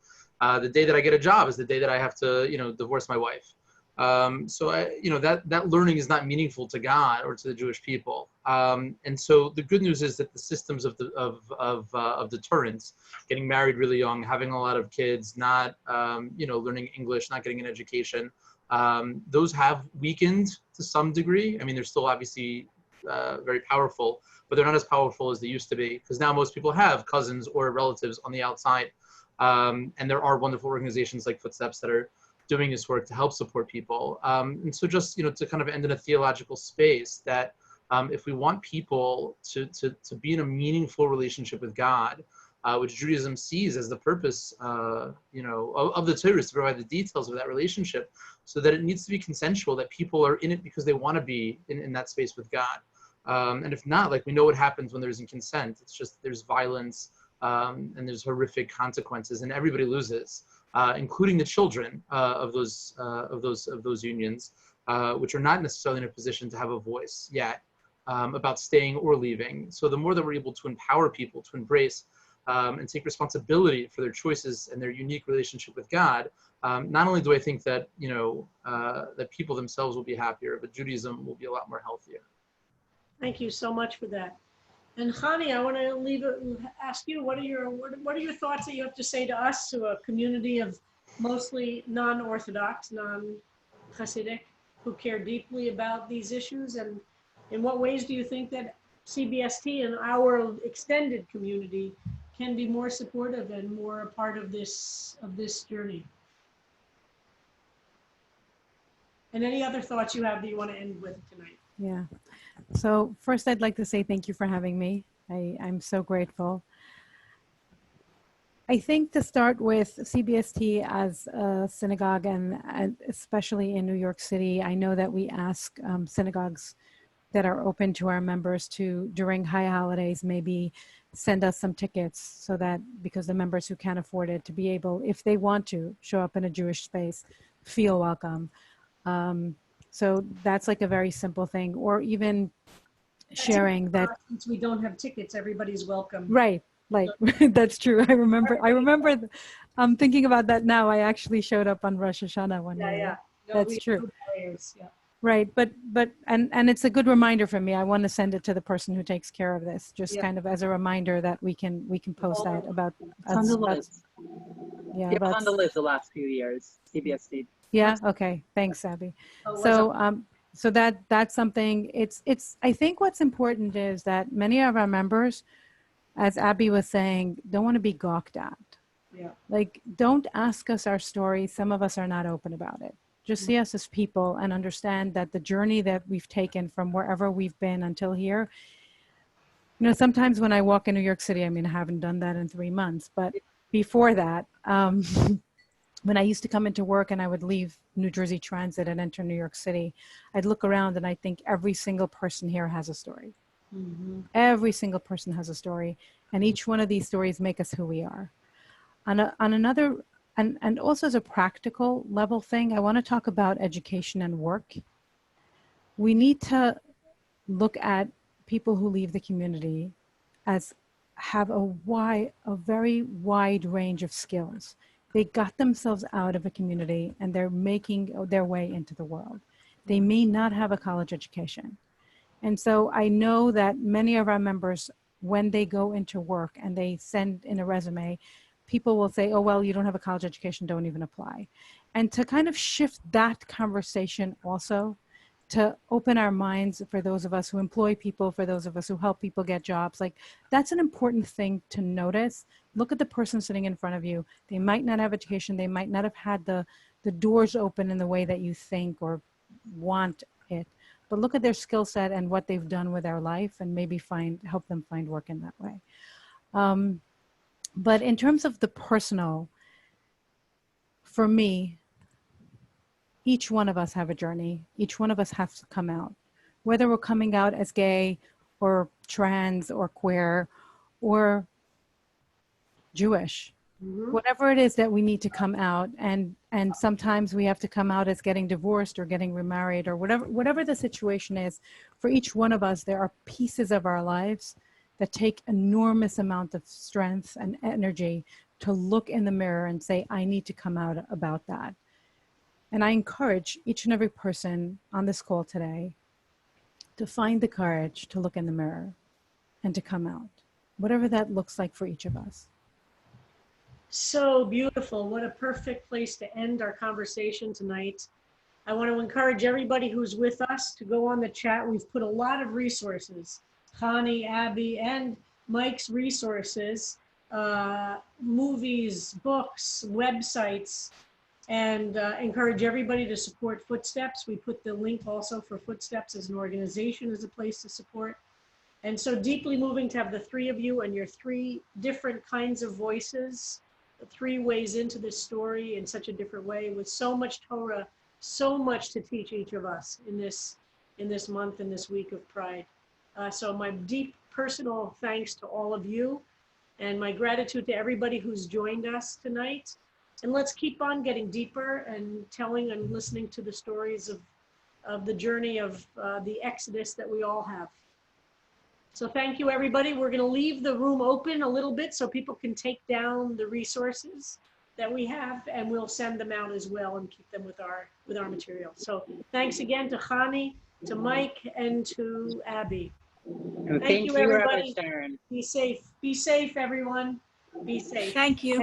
The day that I get a job is the day that I have to divorce my wife." So that learning is not meaningful to God or to the Jewish people. And so the good news is that the systems of deterrence, getting married really young, having a lot of kids, not learning English, not getting an education, those have weakened to some degree. I mean, there's still obviously very powerful, but they're not as powerful as they used to be, because now most people have cousins or relatives on the outside. And there are wonderful organizations like Footsteps that are doing this work to help support people. And so just, to kind of end in a theological space that if we want people to be in a meaningful relationship with God, which Judaism sees as the purpose, of the Torah, is to provide the details of that relationship, so that it needs to be consensual, that people are in it because they want to be in that space with God. And if not, like, we know what happens when there isn't consent. It's just, there's violence, and there's horrific consequences, and everybody loses, including the children of those unions, which are not necessarily in a position to have a voice yet about staying or leaving. So the more that we're able to empower people to embrace and take responsibility for their choices and their unique relationship with God, not only do I think that that people themselves will be happier, but Judaism will be a lot more healthier. Thank you so much for that. And Chani, I want to ask you, what are your thoughts that you have to say to us, to a community of mostly non-Orthodox, non-Hasidic, who care deeply about these issues? And in what ways do you think that CBST and our extended community can be more supportive and more a part of this journey? And any other thoughts you have that you want to end with tonight? Yeah. So first, I'd like to say thank you for having me. I'm so grateful. I think to start with CBST as a synagogue, and especially in New York City, I know that we ask synagogues that are open to our members to, during high holidays, maybe send us some tickets, so that, because the members who can't afford it, to be able, if they want to, show up in a Jewish space, feel welcome. So that's like a very simple thing, or even sharing that. Since we don't have tickets, everybody's welcome. Right, like that's true. I remember. I'm thinking about that now. I actually showed up on Rosh Hashanah one year. Yeah. No, that's true. Yeah. Right, but and it's a good reminder for me. I want to send it to the person who takes care of this, just kind of as a reminder that we can post that about. It's on the list. Yeah, it's on the list the last few years. CBST. Yeah. Okay. Thanks, Abby. So that's something. It's. I think what's important is that many of our members, as Abby was saying, don't want to be gawked at. Yeah. Like, don't ask us our story. Some of us are not open about it. Just see us as people and understand that the journey that we've taken from wherever we've been until here. Sometimes when I walk in New York City, I mean, I haven't done that in 3 months, but before that, when I used to come into work and I would leave New Jersey Transit and enter New York City, I'd look around and I think every single person here has a story. Mm-hmm. Every single person has a story. And each one of these stories make us who we are. On another, and also as a practical level thing, I want to talk about education and work. We need to look at people who leave the community as have a very wide range of skills. They got themselves out of a community and they're making their way into the world. They may not have a college education. And so I know that many of our members, when they go into work and they send in a resume, people will say, oh, well, you don't have a college education, don't even apply. And to kind of shift that conversation also, to open our minds for those of us who employ people, for those of us who help people get jobs, like that's an important thing to notice. Look at the person sitting in front of you. They might not have education. They might not have had the doors open in the way that you think or want it, but look at their skill set and what they've done with their life and maybe help them find work in that way. But in terms of the personal, for me, each one of us have a journey. Each one of us has to come out, whether we're coming out as gay or trans or queer or Jewish, whatever it is that we need to come out. And sometimes we have to come out as getting divorced or getting remarried or whatever the situation is. For each one of us, there are pieces of our lives that take enormous amount of strength and energy to look in the mirror and say, I need to come out about that. And I encourage each and every person on this call today to find the courage to look in the mirror and to come out, whatever that looks like for each of us. So beautiful. What a perfect place to end our conversation tonight. I want to encourage everybody who's with us to go on the chat. We've put a lot of resources, Chani, Abby, and Mike's resources, movies, books, websites, and encourage everybody to support Footsteps. We put the link also for Footsteps as an organization, as a place to support. And so deeply moving to have the three of you and your three different kinds of voices, the three ways into this story in such a different way, with so much Torah, so much to teach each of us in this month, in this week of Pride. So my deep personal thanks to all of you, and my gratitude to everybody who's joined us tonight. And let's keep on getting deeper and telling and listening to the stories of the journey of the Exodus that we all have. So thank you, everybody. We're going to leave the room open a little bit so people can take down the resources that we have, and we'll send them out as well and keep them with our material. So thanks again to Chani, to Mike, and to Abby. And thank you, everybody. Rabbi Sharon. Be safe. Be safe, everyone. Be safe. Thank you.